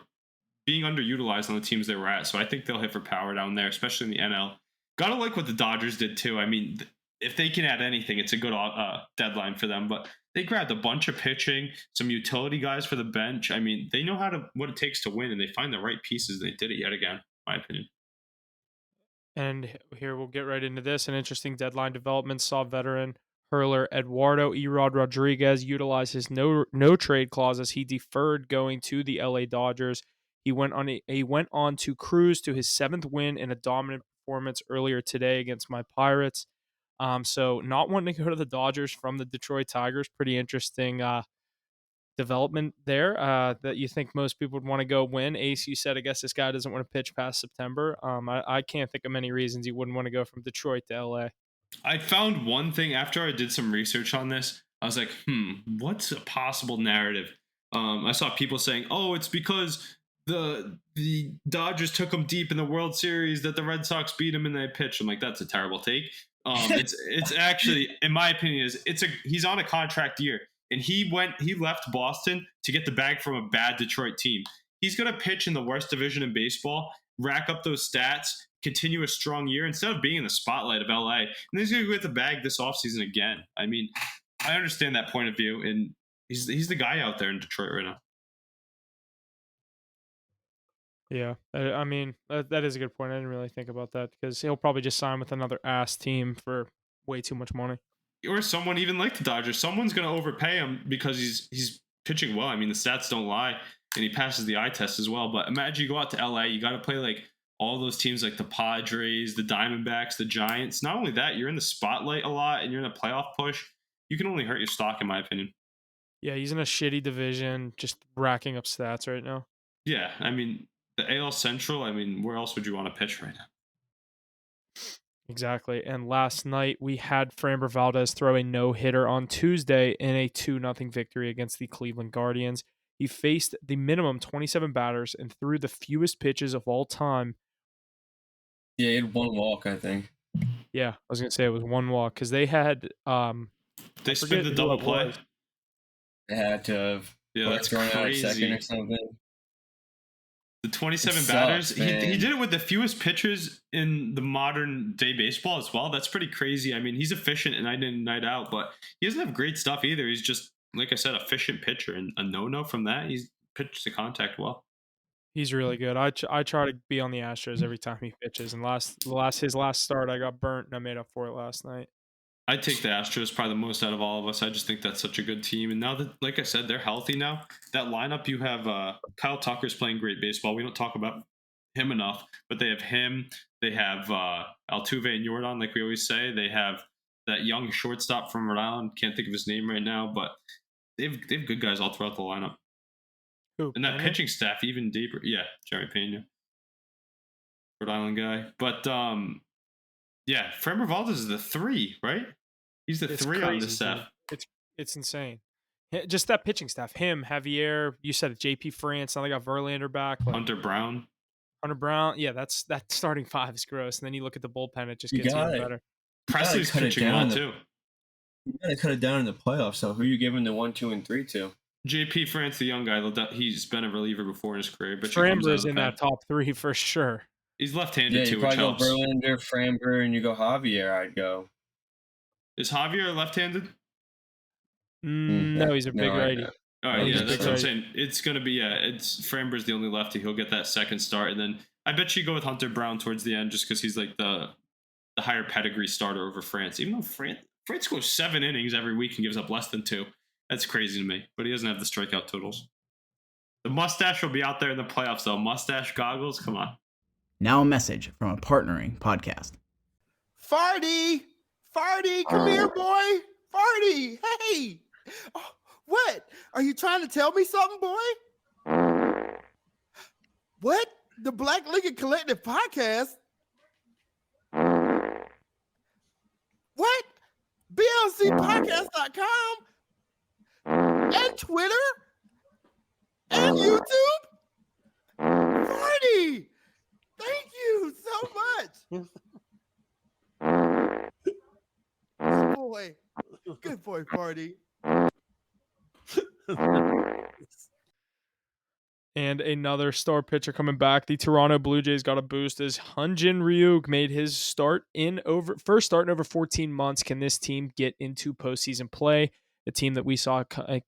being underutilized on the teams they were at. So I think they'll hit for power down there, especially in the NL. Gotta like what the Dodgers did too. I mean, if they can add anything, it's a good deadline for them. But they grabbed a bunch of pitching, some utility guys for the bench. I mean, they know what it takes to win, and they find the right pieces. And they did it yet again, in my opinion. And here we'll get right into this. An interesting deadline development saw veteran hurler Eduardo Erod Rodriguez utilize his no trade clause as he deferred going to the LA Dodgers. He went on to cruise to his 7th win in a dominant performance earlier today against my Pirates. So not wanting to go to the Dodgers from the Detroit Tigers, pretty interesting development there that you think most people would want to go win. Ace, you said, I guess this guy doesn't want to pitch past September. I can't think of many reasons he wouldn't want to go from Detroit to LA. I found one thing after I did some research on this. I was like, what's a possible narrative? I saw people saying, oh, it's because the Dodgers took him deep in the World Series that the Red Sox beat him and they pitched. I'm like, that's a terrible take. It's actually, in my opinion, he's on a contract year, and he left Boston to get the bag from a bad Detroit team. He's gonna pitch in the worst division in baseball, rack up those stats, continue a strong year instead of being in the spotlight of LA. And then he's gonna get the bag this offseason again. I mean, I understand that point of view, and he's the guy out there in Detroit right now. Yeah, I mean, that is a good point. I didn't really think about that because he'll probably just sign with another ass team for way too much money. Or someone even like the Dodgers. Someone's going to overpay him because he's pitching well. I mean, the stats don't lie, and he passes the eye test as well. But imagine you go out to LA, you got to play like all those teams like the Padres, the Diamondbacks, the Giants. Not only that, you're in the spotlight a lot, and you're in a playoff push. You can only hurt your stock, in my opinion. Yeah, he's in a shitty division, just racking up stats right now. Yeah, I mean, the AL Central, I mean, where else would you want to pitch right now? Exactly. And last night we had Framber Valdez throw a no-hitter on Tuesday in a 2-0 victory against the Cleveland Guardians. He faced the minimum 27 batters and threw the fewest pitches of all time Yeah, he had one walk, I think. Yeah, I was gonna say it was one walk because they had They I spin forget the who double it play. was. They had to have Yeah, or that's thrown out at second or crazy. something. The It 27 batters. sucks, He man. did it with the fewest pitchers in the modern day baseball as well. That's pretty crazy. I mean, he's efficient and night in, night out, but he doesn't have great stuff either. He's just, like I said, efficient pitcher, and a no from that. He's pitched to contact well. He's really good. I try to be on the Astros every time he pitches, and his last start, I got burnt, and I made up for it last night. I take the Astros probably the most out of all of us. I just think that's such a good team. And now that, like I said, they're healthy now. That lineup, you have Kyle Tucker's playing great baseball. We don't talk about him enough, but they have him. They have Altuve and Jordan, like we always say. They have that young shortstop from Rhode Island. Can't think of his name right now, but they've good guys all throughout the lineup. Who? And that Pena? pitching staff even deeper. Yeah, Jerry Pena, Rhode Island guy. But yeah, Framber Valdez is the 3, right? He's the It's 3 on this crazy, staff. dude. It's insane. Just that pitching staff. Him, Javier. You said JP France. Now they got Verlander back. Like, Hunter Brown. Hunter Brown. Yeah, that starting five is gross. And then you look at the bullpen, it just You gets even got it. better. Presley's cut it pitching down well to- too. You gotta cut it down in the playoffs. So who are you giving the 1, 2, and 3 to? JP France, the young guy, he's been a reliever before in his career. But he comes out Framber of is the in pen. that top 3 for sure. He's Yeah, left-handed you too, which probably go helps. Verlander, Framber, and you go Javier. I'd go. Is Javier left-handed? No, he's a big No, righty. Oh I don't yeah, think that's so. what I'm saying. It's gonna be it's Framber's the only lefty. He'll get that second start, and then I bet you go with Hunter Brown towards the end, just because he's like the higher pedigree starter over France. Even though France goes 7 innings every week and gives up less than 2. That's crazy to me. But he doesn't have the strikeout totals. The mustache will be out there in the playoffs, though. Mustache goggles, come on. Now a message from a partnering podcast. Farty! Farty, come here, boy! Farty! Hey! Oh, what? Are you trying to tell me something, boy? What? The Black Lincoln Collective Podcast? What? BLCpodcast.com? And Twitter? And YouTube? Farty! Thank you so much! Good boy. Good boy, Farty. And another star pitcher coming back. The Toronto Blue Jays got a boost as Hyunjin Ryu made his first start in over 14 months. Can this team get into postseason play? A team that we saw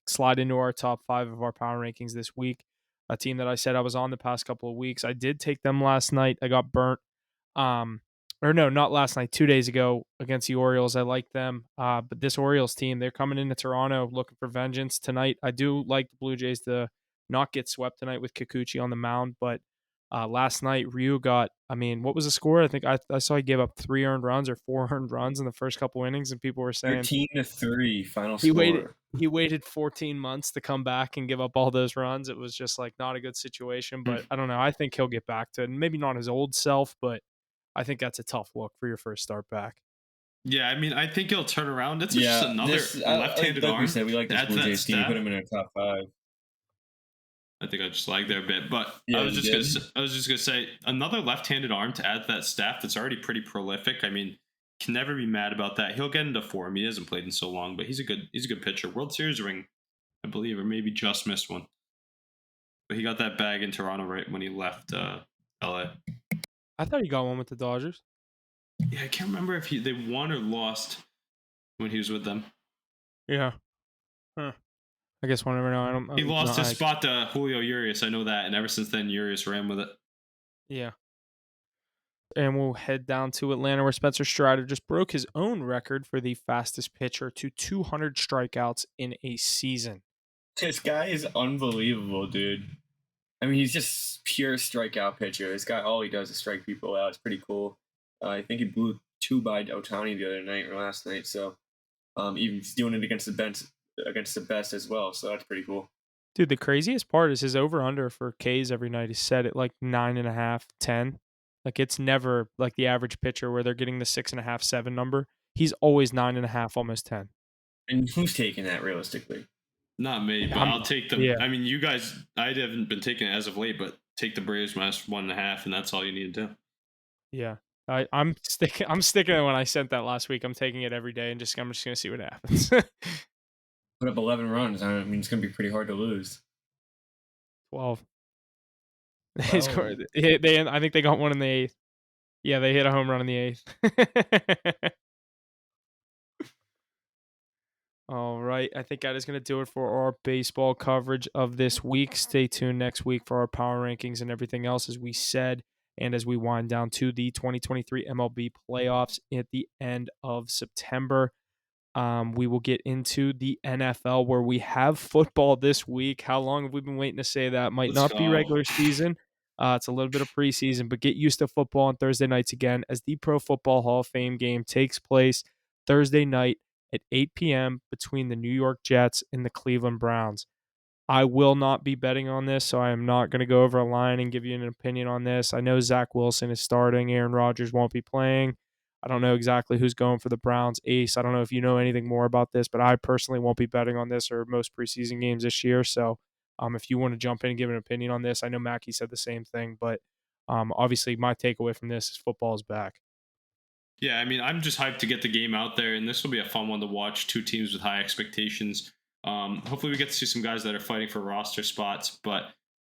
slide into our top 5 of our power rankings this week. A team that I said I was on the past couple of weeks. I did take them last night. I got burnt. Or no, not last night, 2 days ago against the Orioles. I like them. But this Orioles team, they're coming into Toronto looking for vengeance tonight. I do like the Blue Jays to not get swept tonight with Kikuchi on the mound. But last night, Ryu got, what was the score? I think I saw he gave up 3 earned runs or 4 earned runs in the first couple innings, and people were saying 13-3 final he score. He waited 14 months to come back and give up all those runs. It was just like not a good situation. But I don't know. I think he'll get back to it. Maybe not his old self, but I think that's a tough look for your first start back. Yeah, I think he'll turn around. It's just another left-handed arm. We said, we like this Blue Jays team. Put him in our top 5. I think I just lagged there a bit, but Yeah, I was just gonna say another left-handed arm to add to that staff that's already pretty prolific. Can never be mad about that. He'll get into form. He hasn't played in so long, but he's a good pitcher. World Series ring, I believe, or maybe just missed one. But he got that bag in Toronto right when he left LA. I thought he got one with the Dodgers. Yeah, I can't remember if they won or lost when he was with them. Yeah. Huh. I guess we'll never know. He lost his spot to Julio Urias. I know that, and ever since then, Urias ran with it. Yeah. And we'll head down to Atlanta, where Spencer Strider just broke his own record for the fastest pitcher to 200 strikeouts in a season. This guy is unbelievable, dude. He's just pure strikeout pitcher. This guy, all he does is strike people out. It's pretty cool. I think he blew 2 by Ohtani the other night or last night. So, even he's doing it against the best as well. So that's pretty cool. Dude, the craziest part is his over-under for Ks every night is set at like 9.5, 10. Like it's never like the average pitcher where they're getting the 6.5, 7 number. He's always 9.5, almost 10. And who's taking that realistically? Not me, but I'll take them. Yeah. You guys, I haven't been taking it as of late, but take the Braves minus 1.5, and that's all you need to do. Yeah. I'm sticking. I'm sticking to when I sent that last week. I'm taking it every day and I'm just gonna see what happens. Put up 11 runs. I mean, it's gonna be pretty hard to lose. 12. They Well, scored. I think they got one in the eighth. Yeah, they hit a home run in the eighth. All right. I think that is going to do it for our baseball coverage of this week. Stay tuned next week for our power rankings and everything else, as we said, and as we wind down to the 2023 MLB playoffs at the end of September. We will get into the NFL, where we have football this week. How long have we been waiting to say that? Might Let's not be go. regular season. It's a little bit of preseason, but get used to football on Thursday nights again, as the Pro Football Hall of Fame game takes place Thursday night at 8 p.m. between the New York Jets and the Cleveland Browns. I will not be betting on this, so I am not going to go over a line and give you an opinion on this. I know Zach Wilson is starting. Aaron Rodgers won't be playing. I don't know exactly who's going for the Browns ace. I don't know if you know anything more about this, but I personally won't be betting on this or most preseason games this year. So if you want to jump in and give an opinion on this, I know Mackie said the same thing, but obviously my takeaway from this is football is back. Yeah, I mean, I'm just hyped to get the game out there, and this will be a fun one to watch. Two teams with high expectations. Hopefully, we get to see some guys that are fighting for roster spots. But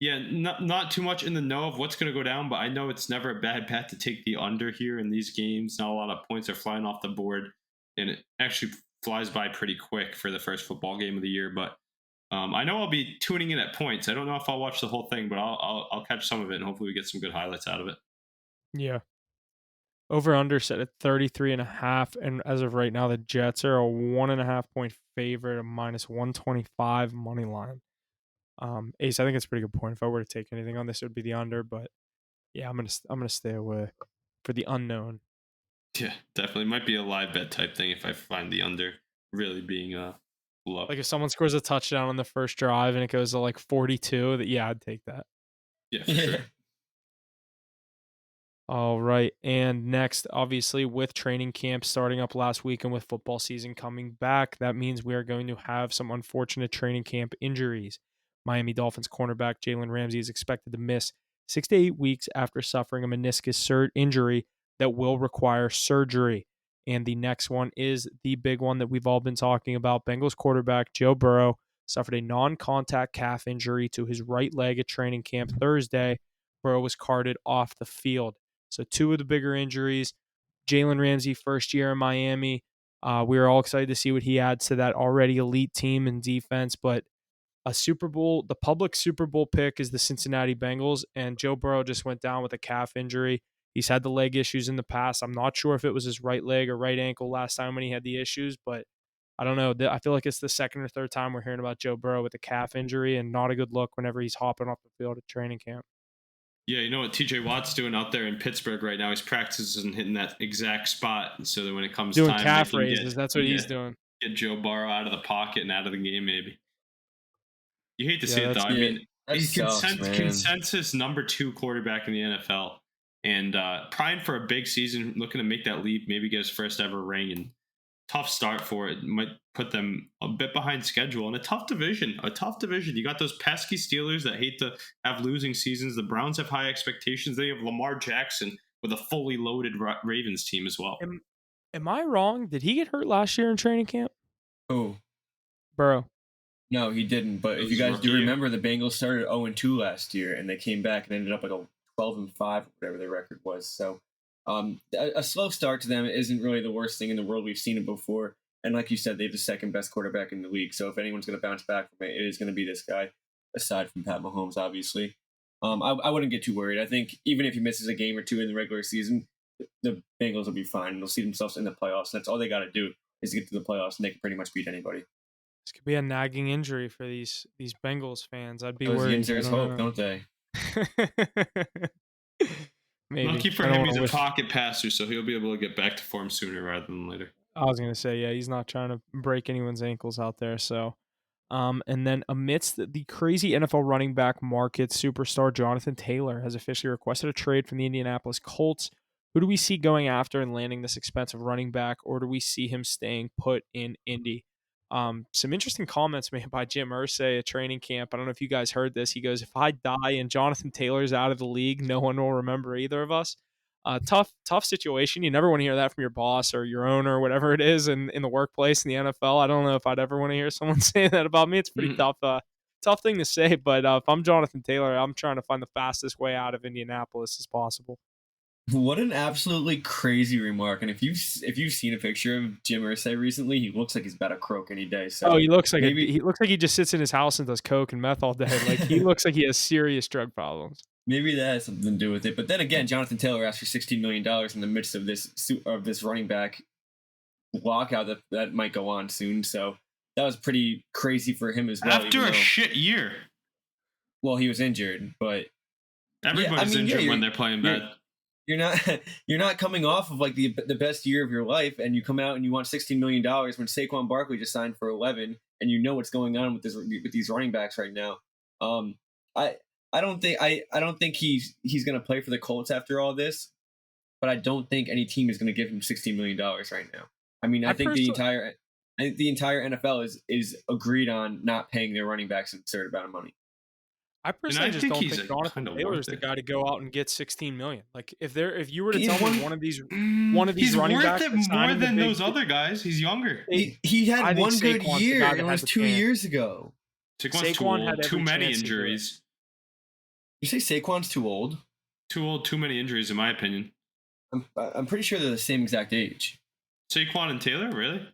yeah, not too much in the know of what's going to go down. But I know it's never a bad bet to take the under here in these games. Not a lot of points are flying off the board, and it actually flies by pretty quick for the first football game of the year. But I know I'll be tuning in at points. I don't know if I'll watch the whole thing, but I'll catch some of it, and hopefully, we get some good highlights out of it. Yeah. Over under set at 33.5, and as of right now, the Jets are a 1.5 point favorite, a minus 125 money line. Ace, I think it's a pretty good point. If I were to take anything on this, it would be the under, but yeah, I'm gonna stay away for the unknown. Yeah, definitely might be a live bet type thing if I find the under really being low. Like if someone scores a touchdown on the first drive and it goes to like 42, that yeah, I'd take that. Yeah, for sure. All right. And next, obviously, with training camp starting up last week and with football season coming back, that means we are going to have some unfortunate training camp injuries. Miami Dolphins cornerback Jalen Ramsey is expected to miss 6 to 8 weeks after suffering a meniscus injury that will require surgery. And the next one is the big one that we've all been talking about. Bengals quarterback Joe Burrow suffered a non-contact calf injury to his right leg at training camp Thursday. Burrow was carted off the field. So two of the bigger injuries. Jalen Ramsey, first year in Miami. We were all excited to see what he adds to that already elite team and defense. But the public Super Bowl pick is the Cincinnati Bengals, and Joe Burrow just went down with a calf injury. He's had the leg issues in the past. I'm not sure if it was his right leg or right ankle last time when he had the issues, but I don't know. I feel like it's the second or third time we're hearing about Joe Burrow with a calf injury, and not a good look whenever he's hopping off the field at training camp. Yeah, you know what TJ Watt's doing out there in Pittsburgh right now? He's practicing hitting that exact spot so that when it comes Doing time, calf raises. That's what he's doing. Get Joe Burrow out of the pocket and out of the game, maybe. You hate to see it, though. I Yeah, mean, that he's sucks, man. consensus number 2 quarterback in the NFL. And primed for a big season, looking to make that leap, maybe get his first ever ring. And tough start for it. Might put them a bit behind schedule in a tough division. You got those pesky Steelers that hate to have losing seasons. The Browns have high expectations. They have Lamar Jackson with a fully loaded Ravens team as well. Am I wrong? Did he get hurt last year in training camp? Oh, Burrow. no, he didn't. But if you guys do remember, the Bengals started 0-2 last year, and they came back and ended up like a 12-5, whatever their record was. So a slow start to them isn't really the worst thing in the world. We've seen it before. And like you said, they have the second best quarterback in the league. So if anyone's going to bounce back from it, it is going to be this guy, aside from Pat Mahomes, obviously. I wouldn't get too worried. I think even if he misses a game or two in the regular season, the Bengals will be fine. They'll see themselves in the playoffs. That's all they got to do is get to the playoffs, and they can pretty much beat anybody. This could be a nagging injury for these Bengals fans. I'd be Those worried. There's hope, don't they? Maybe. Lucky for him, he's a pocket passer, so he'll be able to get back to form sooner rather than later. I was going to say, yeah, he's not trying to break anyone's ankles out there. So, and then amidst the crazy NFL running back market, superstar Jonathan Taylor has officially requested a trade from the Indianapolis Colts. Who do we see going after and landing this expensive running back, or do we see him staying put in Indy? Some interesting comments made by Jim Irsay at training camp. I don't know if you guys heard this. He goes, if I die and Jonathan Taylor's out of the league, no one will remember either of us. Tough situation. You never want to hear that from your boss or your owner or whatever it is in the workplace in the NFL. I don't know if I'd ever want to hear someone say that about me. It's pretty tough thing to say. But if I'm Jonathan Taylor, I'm trying to find the fastest way out of Indianapolis as possible. What an absolutely crazy remark! And if you've seen a picture of Jim Irsay recently, he looks like he's about to croak any day. So he looks like he just sits in his house and does coke and meth all day. Like he looks like he has serious drug problems. Maybe that has something to do with it. But then again, Jonathan Taylor asked for $16 million in the midst of this running back lockout that might go on soon. So that was pretty crazy for him as well. After a shit year. Well, he was injured, but everybody's injured when they're playing bad. You're not coming off of like the best year of your life, and you come out and you want $16 million when Saquon Barkley just signed for 11, and you know what's going on with these running backs right now. I don't think he's going to play for the Colts after all this, but I don't think any team is going to give him $16 million right now. I mean, I think the entire NFL is agreed on not paying their running backs an absurd amount of money. I personally just don't think Jonathan Taylor is the guy to go out and get $16 million. Like if you were to tell me one of these running backs, he's worth it more than those other guys. He's younger. He had one good year, and it was 2 years ago. Saquon had too many injuries. You say Saquon's too old? Too old, too many injuries, in my opinion. I'm pretty sure they're the same exact age. Saquon and Taylor, really?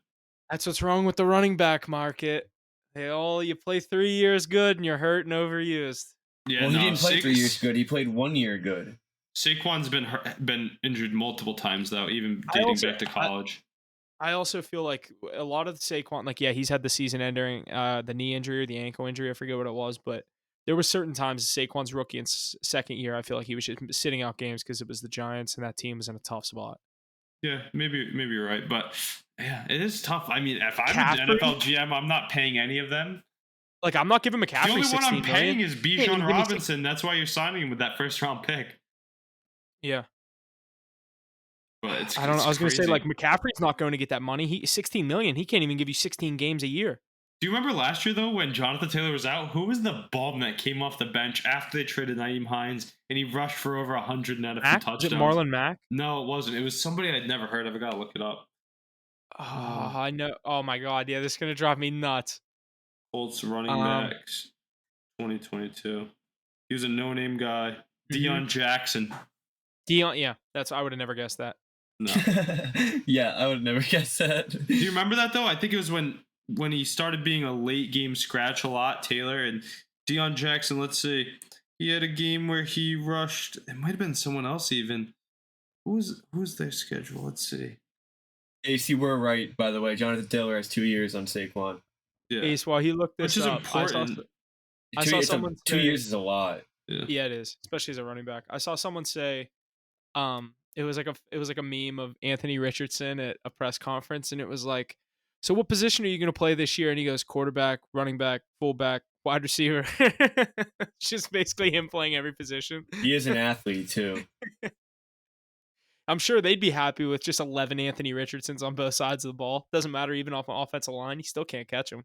That's what's wrong with the running back market. You play 3 years good and you're hurt and overused. Yeah, well, he didn't play 3 years good. He played 1 year good. Saquon's been injured multiple times though, even dating back to college. I also feel like a lot of the Saquon, like he's had the season-ending the knee injury or the ankle injury. I forget what it was, but there were certain times Saquon's rookie and second year, I feel like he was just sitting out games because it was the Giants and that team was in a tough spot. Yeah, maybe you're right, but yeah, it is tough. I mean, if I'm an NFL GM, I'm not paying any of them. Like, I'm not giving McCaffrey $16 million. The only one I'm paying is Bijan Robinson. That's why you're signing him with that first round pick. Yeah. But I don't know. I was going to say, like, McCaffrey's not going to get that money. $16 million. He can't even give you 16 games a year. Do you remember last year, though, when Jonathan Taylor was out? Who was the bum that came off the bench after they traded Nyheim Hines and he rushed for over 100 and had a few touchdowns? Was it Marlon Mack? No, it wasn't. It was somebody I'd never heard of. I got to look it up. Oh, I know. Oh, my God. Yeah, this is going to drive me nuts. Colts running backs, 2022. He was a no-name guy. Deion Jackson. Yeah. I would have never guessed that. No. Yeah, I would have never guessed that. Do you remember that, though? I think it was when he started being a late game scratch a lot, Taylor, and Deion Jackson, let's see. He had a game where he rushed. It might have been someone else even. Who's their schedule? Let's see. AC, we're right, by the way. Jonathan Taylor has 2 years on Saquon. Yeah. Ace, while he looked this up. Which is important. I saw someone 2 years is a lot. Yeah, it is, especially as a running back. I saw someone say, it was like a meme of Anthony Richardson at a press conference, and it was like, so what position are you going to play this year? And he goes, quarterback, running back, fullback, wide receiver. Just basically him playing every position. He is an athlete too. I'm sure they'd be happy with just 11 Anthony Richardsons on both sides of the ball. Doesn't matter, even off an offensive line, you still can't catch him.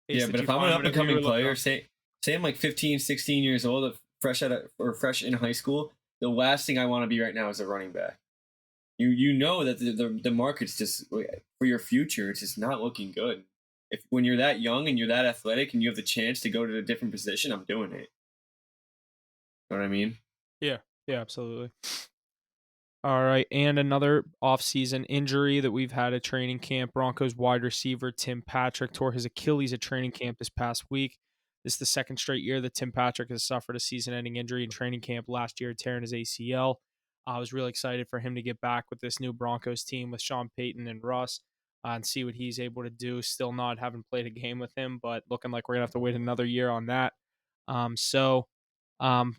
Yeah, but if I'm an up-and-coming player, say I'm like 15, 16 years old, fresh in high school, the last thing I want to be right now is a running back. You know that the market's just, for your future, it's just not looking good. When you're that young and you're that athletic and you have the chance to go to a different position, I'm doing it. Know what I mean? Yeah, absolutely. All right, and another offseason injury that we've had at training camp. Broncos wide receiver Tim Patrick tore his Achilles at training camp this past week. This is the second straight year that Tim Patrick has suffered a season-ending injury in training camp. Last year, tearing his ACL. I was really excited for him to get back with this new Broncos team with Sean Payton and Russ and see what he's able to do. Still not having played a game with him, but looking like we're going to have to wait another year on that.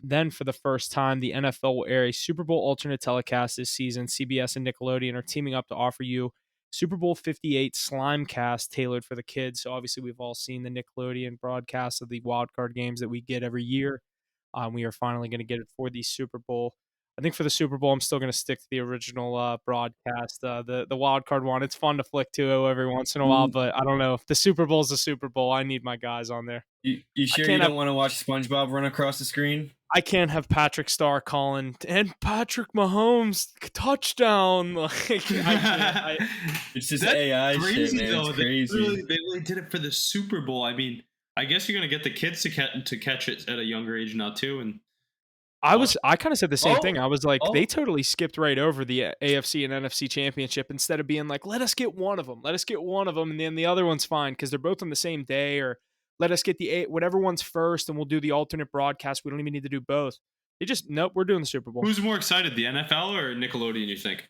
Then for the first time, the NFL will air a Super Bowl alternate telecast this season. CBS and Nickelodeon are teaming up to offer you Super Bowl 58 Slimecast tailored for the kids. So obviously we've all seen the Nickelodeon broadcast of the wildcard games that we get every year. We are finally going to get it for the Super Bowl. I think for the Super Bowl, I'm still going to stick to the original broadcast, the wildcard one. It's fun to flick to every once in a while, but I don't know. If the Super Bowl's the Super Bowl, I need my guys on there. You sure you don't want to watch SpongeBob run across the screen? I can't have Patrick Starr calling and Patrick Mahomes touchdown. Like I can't. It's just That's AI shit, crazy man. though. It's crazy. They really did it for the Super Bowl. I mean, I guess you're gonna get the kids to catch it at a younger age now too. And I kind of said the same thing. I was like, they oh. totally skipped right over the AFC and NFC championship instead of being like, let us get one of them. Let us get one of them. And then the other one's fine because they're both on the same day, or let us get whatever one's first and we'll do the alternate broadcast. We don't even need to do both. They just, nope, we're doing the Super Bowl. who's more excited, the NFL or Nickelodeon, you think?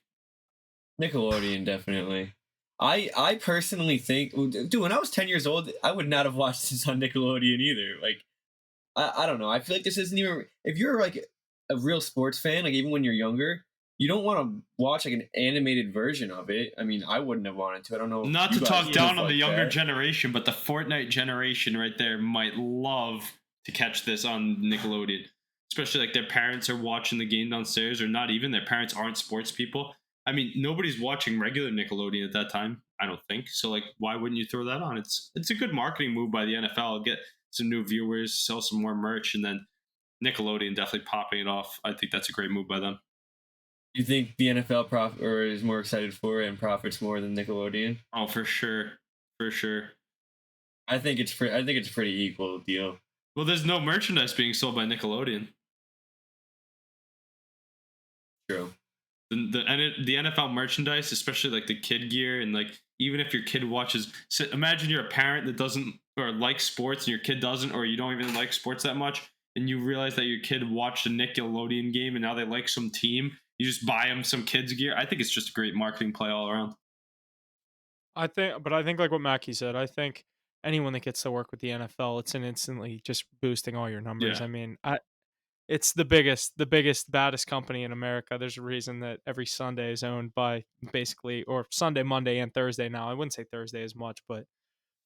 Nickelodeon, definitely. I personally think, dude, when I was 10 years old, I would not have watched this on Nickelodeon either. Like, I don't know. I feel like this isn't even, if you're like a real sports fan, like even when you're younger, you don't want to watch like an animated version of it. I mean, I wouldn't have wanted to. I don't know. Not to talk down on the younger that. generation, but the Fortnite generation right there might love to catch this on Nickelodeon. Especially like their parents are watching the game downstairs, or not even. Their parents aren't sports people. I mean, nobody's watching regular Nickelodeon at that time, I don't think. So like, why wouldn't you throw that on? It's a good marketing move by the NFL. Get some new viewers, sell some more merch, and then Nickelodeon definitely popping it off. I think that's a great move by them. You think the NFL is more excited for it and profits more than Nickelodeon? Oh, for sure, for sure. I think it's a pretty equal deal. Well, there's no merchandise being sold by Nickelodeon. True. The NFL merchandise, especially like the kid gear, and like even if your kid watches, so imagine you're a parent that doesn't or likes sports and your kid doesn't, or you don't even like sports that much, and you realize that your kid watched a Nickelodeon game and now they like some team. You just buy them some kids gear. I think it's just a great marketing play all around. I think like what Mackie said, I think anyone that gets to work with the NFL, it's an instantly just boosting all your numbers. Yeah. I mean, it's the biggest, baddest company in America. There's a reason that every Sunday is owned by basically, or Sunday, Monday, and Thursday now. I wouldn't say Thursday as much, but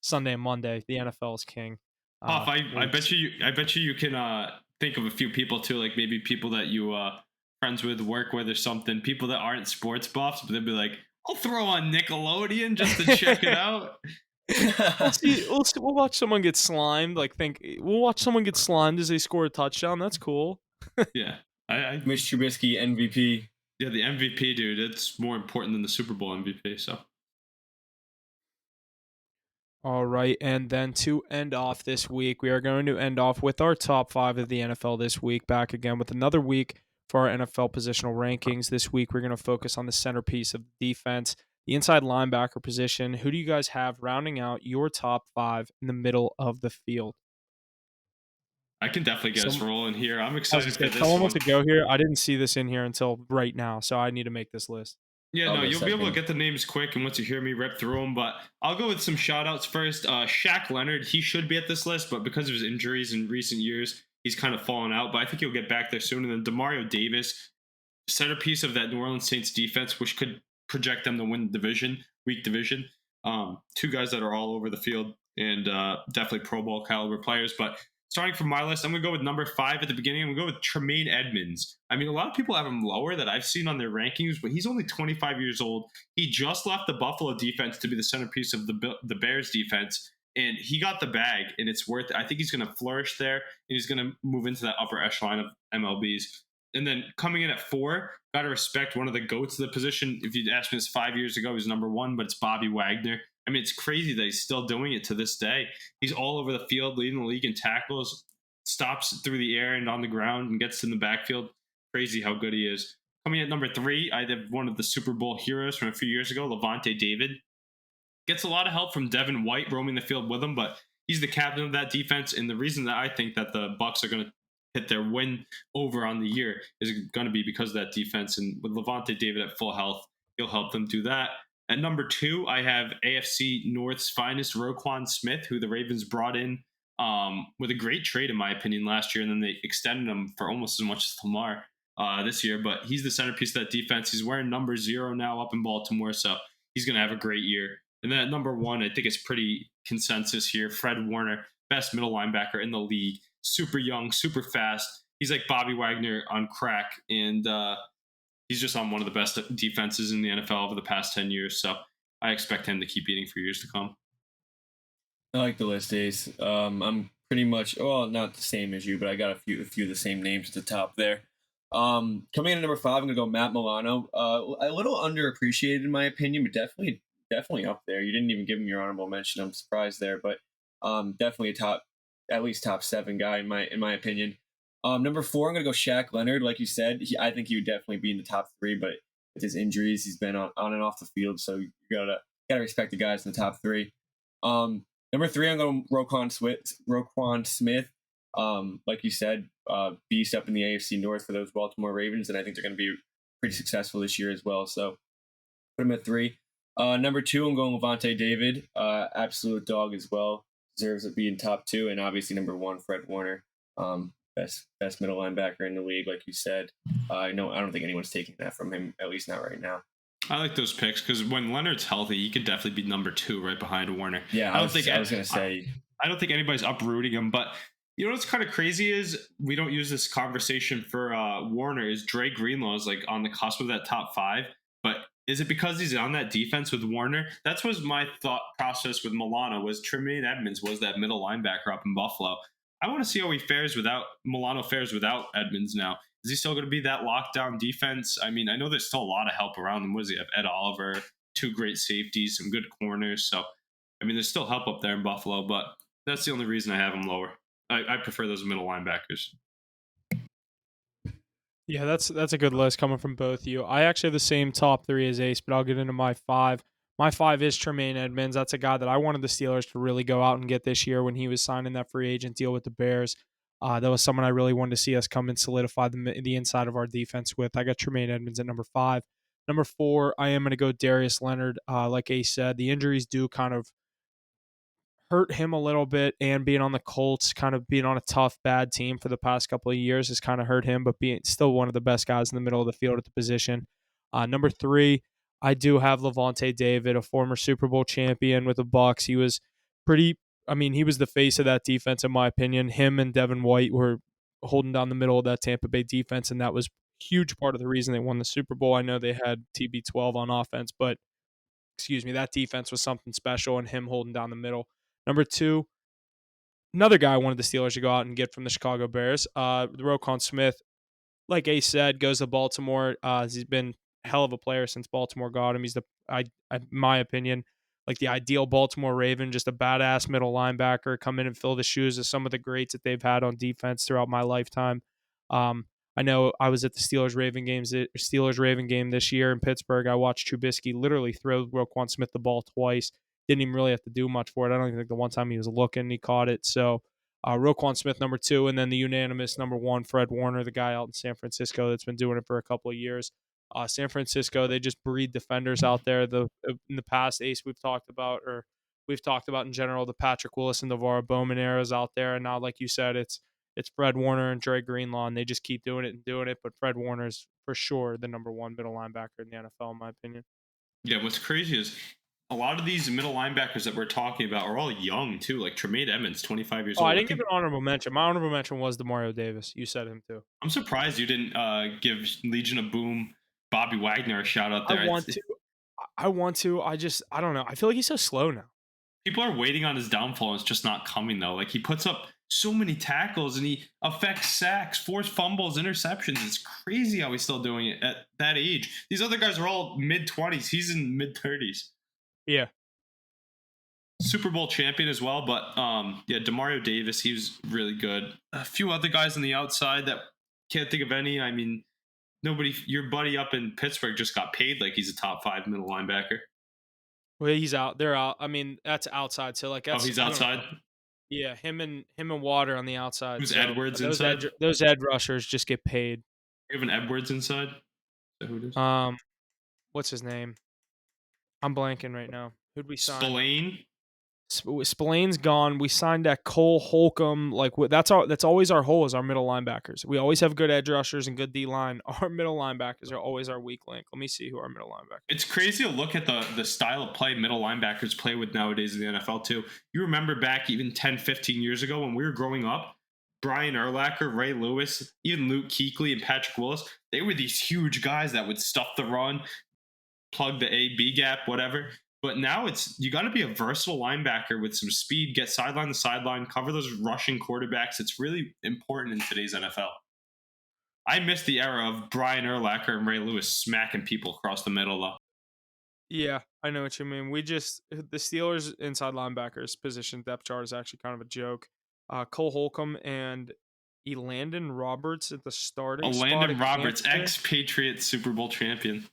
Sunday and Monday, the NFL is king. Hoff, I bet you can think of a few people too, like maybe people that you friends with, work with, or something. People that aren't sports buffs, but they'll be like, "I'll throw on Nickelodeon just to check it out." We'll watch someone get slimed. We'll watch someone get slimed as they score a touchdown. That's cool. Yeah, Mitch Trubisky MVP. Yeah, the MVP, dude. It's more important than the Super Bowl MVP. So. All right, and then to end off this week, we are going to end off with our top 5 of the NFL this week. Back again with another week for our NFL positional rankings. This week, we're going to focus on the centerpiece of the defense, the inside linebacker position. Who do you guys have rounding out your top 5 in the middle of the field? I can definitely get us rolling here. I'm excited for this someone one. wants to go here. I didn't see this in here until right now, so I need to make this list. Yeah, no, you'll be able to get the names quick, and once you hear me rip through them, but I'll go with some shout-outs first. Shaq Leonard, he should be at this list, but because of his injuries in recent years, he's kind of fallen out, but I think he'll get back there soon. And then Demario Davis, centerpiece of that New Orleans Saints defense, which could project them to win the weak division. Two guys that are all over the field and definitely Pro Bowl caliber players, but starting from my list, I'm going to go with number 5 at the beginning. I'm going to go with Tremaine Edmonds. I mean, a lot of people have him lower that I've seen on their rankings, but he's only 25 years old. He just left the Buffalo defense to be the centerpiece of the Bears defense, and he got the bag, and it's worth it. I think he's going to flourish there, and he's going to move into that upper echelon of MLBs. And then coming in at 4, got to respect one of the GOATs of the position. If you'd asked me this 5 years ago, he was number 1, but it's Bobby Wagner. I mean, it's crazy that he's still doing it to this day. He's all over the field, leading the league in tackles, stops through the air and on the ground, and gets in the backfield. Crazy how good he is. Coming at number 3, I have one of the Super Bowl heroes from a few years ago, Levante David. Gets a lot of help from Devin White roaming the field with him, but he's the captain of that defense. And the reason that I think that the Bucs are going to hit their win over on the year is going to be because of that defense. And with Levante David at full health, he'll help them do that. At number 2, I have AFC North's finest Roquan Smith, who the Ravens brought in with a great trade, in my opinion, last year. And then they extended him for almost as much as Lamar this year. But he's the centerpiece of that defense. He's wearing number 0 now up in Baltimore, so he's going to have a great year. And then at number 1, I think it's pretty consensus here. Fred Warner, best middle linebacker in the league. Super young, super fast. He's like Bobby Wagner on crack. And he's just on one of the best defenses in the NFL over the past 10 years. So I expect him to keep eating for years to come. I like the list, Ace. I'm pretty much, well, not the same as you, but I got a few of the same names at the top there. Coming in at number 5, I'm gonna go Matt Milano. A little underappreciated in my opinion, but definitely up there. You didn't even give him your honorable mention. I'm surprised there, but definitely a top, at least top 7 guy in my opinion. Number 4, I'm gonna go Shaq Leonard. Like you said, I think he would definitely be in the top 3, but with his injuries, he's been on and off the field, so you gotta respect the guys in the top 3. Number 3, I'm going Roquan Smith. Like you said, beast up in the AFC North for those Baltimore Ravens, and I think they're going to be pretty successful this year as well. So put him at 3. Number 2, I'm going Levante David. Absolute dog as well. Deserves to be in top 2, and obviously number 1, Fred Warner. Best middle linebacker in the league, like you said. I don't think anyone's taking that from him, at least not right now. I like those picks because when Leonard's healthy, he could definitely be number 2 right behind Warner. Yeah, I was going to say. I don't think anybody's uprooting him, but you know what's kind of crazy is we don't use this conversation for Warner. Is Dre Greenlaw is like on the cusp of that top 5, but is it because he's on that defense with Warner? That was my thought process with Milano. Was Tremaine Edmonds was that middle linebacker up in Buffalo? I want to see how Milano fares without Edmonds now. Is he still going to be that lockdown defense? I mean, I know there's still a lot of help around him. What does he have? Ed Oliver, 2 great safeties, some good corners. So, I mean, there's still help up there in Buffalo, but that's the only reason I have him lower. I prefer those middle linebackers. Yeah, that's a good list coming from both of you. I actually have the same top 3 as Ace, but I'll get into my 5. My 5 is Tremaine Edmonds. That's a guy that I wanted the Steelers to really go out and get this year when he was signing that free agent deal with the Bears. That was someone I really wanted to see us come and solidify the inside of our defense with. I got Tremaine Edmonds at number 5. Number 4, I am going to go Darius Leonard. Like Ace said, the injuries do kind of hurt him a little bit, and being on the Colts, kind of being on a tough, bad team for the past couple of years has kind of hurt him, but being still one of the best guys in the middle of the field at the position. Number 3, I do have Levante David, a former Super Bowl champion with the Bucs. He was he was the face of that defense, in my opinion. Him and Devin White were holding down the middle of that Tampa Bay defense, and that was a huge part of the reason they won the Super Bowl. I know they had TB12 on offense, but that defense was something special, and him holding down the middle. Number 2, another guy I wanted the Steelers to go out and get from the Chicago Bears, Roquan Smith. Like Ace said, goes to Baltimore. He's been a hell of a player since Baltimore got him. He's my opinion, like the ideal Baltimore Raven, just a badass middle linebacker, come in and fill the shoes of some of the greats that they've had on defense throughout my lifetime. I know I was at the Steelers Raven game this year in Pittsburgh. I watched Trubisky literally throw Roquan Smith the ball twice. Didn't even really have to do much for it. I don't even think the one time he was looking, he caught it. So Roquan Smith, number 2, and then the unanimous number 1, Fred Warner, the guy out in San Francisco that's been doing it for a couple of years. San Francisco, they just breed defenders out there. In the past, Ace, we've talked about in general the Patrick Willis and Navarro Bowman eras out there, and now, like you said, it's Fred Warner and Dre Greenlaw, and they just keep doing it. But Fred Warner is for sure the number 1 middle linebacker in the NFL, in my opinion. Yeah, what's crazy is a lot of these middle linebackers that we're talking about are all young too. Like Tremaine Edmonds, 25 years old. I didn't give an honorable mention. My honorable mention was Demario Davis. You said him too. I'm surprised you didn't give Legion of Boom, Bobby Wagner a shout out there. I want to. I don't know. I feel like he's so slow now. People are waiting on his downfall, and it's just not coming though. Like he puts up so many tackles, and he affects sacks, forced fumbles, interceptions. It's crazy how he's still doing it at that age. These other guys are all mid-20s. He's in mid-30s. Yeah. Super Bowl champion as well, but Demario Davis, he was really good. A few other guys on the outside that can't think of any. I mean, nobody. Your buddy up in Pittsburgh just got paid like he's a top 5 middle linebacker. Well, he's out. They're out. I mean, that's outside. So he's outside. Yeah, him and Water on the outside. Who's Edwards inside? Those edge rushers just get paid. You have an Edwards inside? Is that who it is? What's his name? I'm blanking right now. Who'd we sign? Spillane? Spillane's gone. We signed that Cole Holcomb. That's always our hole is our middle linebackers. We always have good edge rushers and good D line. Our middle linebackers are always our weak link. Let me see who our middle linebackers. It's crazy to look at the style of play middle linebackers play with nowadays in the NFL too. You remember back even 10, 15 years ago when we were growing up, Brian Urlacher, Ray Lewis, even Luke Kuechly and Patrick Willis, they were these huge guys that would stuff the run, plug the A-B gap, whatever. But now you got to be a versatile linebacker with some speed, get sideline to sideline, cover those rushing quarterbacks. It's really important in today's NFL. I miss the era of Brian Urlacher and Ray Lewis smacking people across the middle, though. Yeah, I know what you mean. The Steelers inside linebackers position depth chart is actually kind of a joke. Cole Holcomb and Elandon Roberts at the starting spot Landon at Roberts, Kansas. ex-Patriot Super Bowl champion.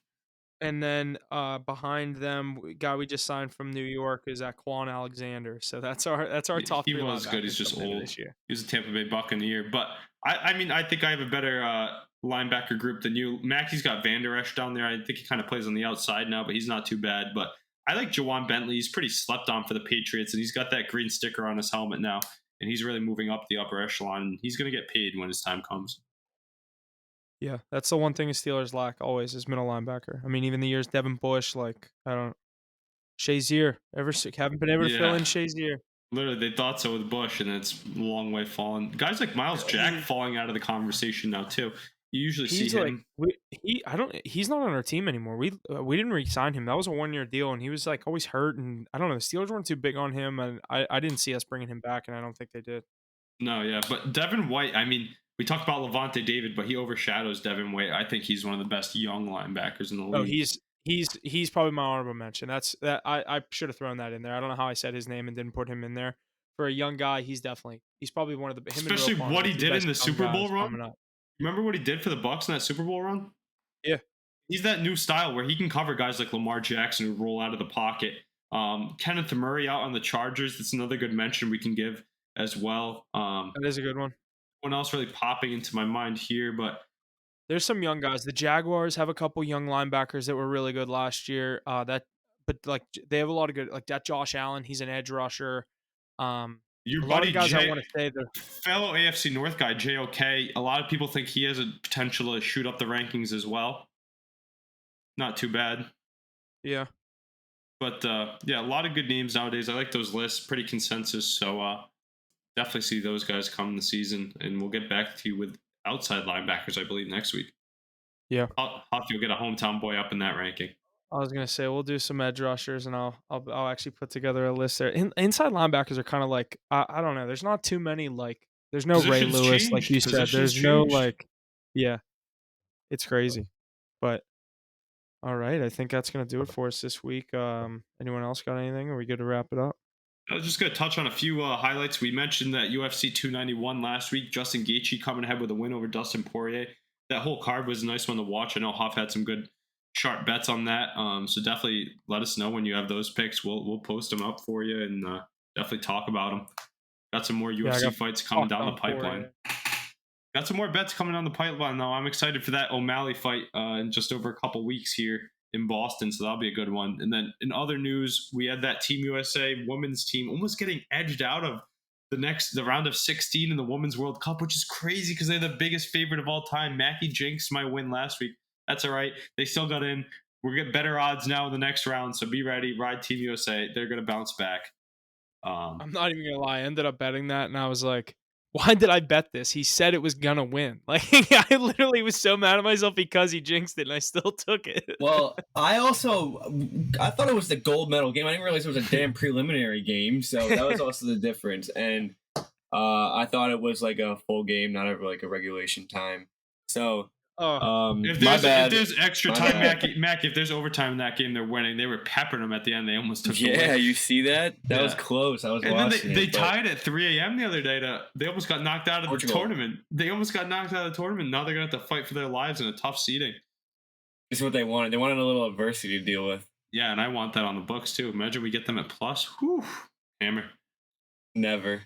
And then behind them, guy we just signed from New York is Quan Alexander. So that's our top three. He was good. He's just old. This year. He was a Tampa Bay Buccaneer. But I mean, I think I have a better linebacker group than you. Mackey's got Van Der Esch down there. I think he kind of plays on the outside now, but he's not too bad. But I like Jawan Bentley. He's pretty slept on for the Patriots, and he's got that green sticker on his helmet now, and he's really moving up the upper echelon. And he's going to get paid when his time comes. Yeah, that's the one thing the Steelers lack always is middle linebacker. I mean, even the years Devin Bush, Shazier, haven't been able to fill in Shazier. Literally, they thought so with Bush, and it's a long way fallen. Guys like Miles Jack falling out of the conversation now too. You usually see him. He's not on our team anymore. We didn't re-sign him. That was a 1-year deal, and he was like always hurt. And I don't know. The Steelers weren't too big on him, and I didn't see us bringing him back, and I don't think they did. No, yeah, but Devin White. I mean, we talked about Levante David, but he overshadows Devin White. I think he's one of the best young linebackers in the league. Oh, he's probably my honorable mention. I should have thrown that in there. I don't know how I said his name and didn't put him in there. For a young guy, he's probably one of the especially what he did in the Super Bowl run. Remember what he did for the Bucs in that Super Bowl run? Yeah, he's that new style where he can cover guys like Lamar Jackson who roll out of the pocket. Kenneth Murray out on the Chargers. That's another good mention we can give as well. That is a good one. One else really popping into my mind here, but there's some young guys. The Jaguars have a couple young linebackers that were really good last year. They have a lot of good, like that Josh Allen. He's an edge rusher. Your a buddy lot of guys Jay, I want to say fellow AFC North guy JOK. A lot of people think he has a potential to shoot up the rankings as well. Not too bad. Yeah. But a lot of good names nowadays. I like those lists. Pretty consensus. So definitely see those guys come the season, and we'll get back to you with outside linebackers, I believe, next week. Yeah. Huff, you'll get a hometown boy up in that ranking. I was gonna say we'll do some edge rushers, and I'll actually put together a list there. Inside linebackers are kind of like I don't know. There's not too many there's no Ray Lewis like you said. There's no it's crazy. But all right, I think that's gonna do it for us this week. Anyone else got anything? Are we good to wrap it up? I was just going to touch on a few highlights. We mentioned that UFC 291 last week. Justin Gaethje coming ahead with a win over Dustin Poirier. That whole card was a nice one to watch. I know Huff had some good sharp bets on that. So definitely let us know when you have those picks. We'll post them up for you and definitely talk about them. Got some more UFC fights coming down the pipeline. Got some more bets coming down the pipeline, though. I'm excited for that O'Malley fight in just over a couple weeks here in Boston, so that'll be a good one. And then in other news, we had that Team USA women's team almost getting edged out of the round of 16 in the Women's World Cup, which is crazy because they're the biggest favorite of all time. Mackie jinxed my win last week. That's all right. They still got in. We're getting better odds now in the next round, so be ready. Ride Team USA. They're going to bounce back. I'm not even going to lie. I ended up betting that, and I was like, why did I bet this? He said it was going to win. Like, I literally was so mad at myself because he jinxed it, and I still took it. Well, I thought it was the gold medal game. I didn't realize it was a damn preliminary game, so that was also the difference. And I thought it was like a full game, not a regulation time. So if there's extra time, Mac, if there's overtime in that game, they're winning. They were peppering them at the end. They almost took the win. Yeah, you see that? That was close. I was watching. And then they tied at 3 a.m. the other day. They almost got knocked out of the tournament. Now they're going to have to fight for their lives in a tough seeding. This is what they wanted. They wanted a little adversity to deal with. Yeah, and I want that on the books too. Imagine we get them at plus. Whew. Hammer. Never.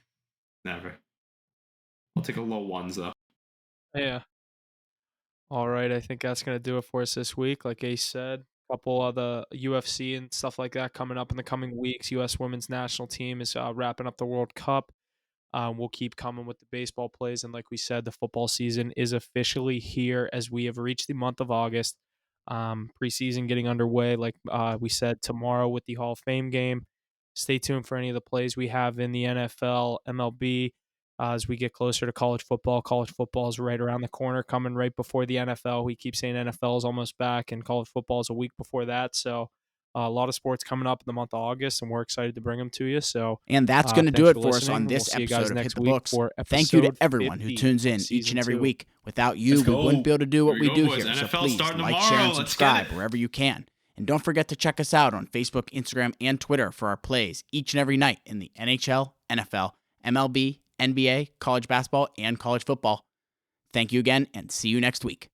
I'll take a low ones though. Yeah. All right, I think that's going to do it for us this week. Like Ace said, a couple of the UFC and stuff like that coming up in the coming weeks. U.S. women's national team is wrapping up the World Cup. We'll keep coming with the baseball plays. And like we said, the football season is officially here as we have reached the month of August. Preseason getting underway, like we said, tomorrow with the Hall of Fame game. Stay tuned for any of the plays we have in the NFL, MLB. As we get closer to college football is right around the corner, coming right before the NFL. We keep saying NFL is almost back, and college football is a week before that. So A lot of sports coming up in the month of August, and we're excited to bring them to you. So, And that's going to thanks do it for for us listening, on and we'll this see you guys episode of Hit next the week Books. for Thank you to episode everyone who 50 tunes in of each season and every 2. week. Without you, Let's we go. wouldn't be able to do what Here we we do go, boys. here. So NFL please starting like, tomorrow. share, and Let's get subscribe it. wherever you can. And don't forget to check us out on Facebook, Instagram, and Twitter for our plays each and every night in the NHL, NFL, MLB, NBA, college basketball, and college football. Thank you again, and see you next week.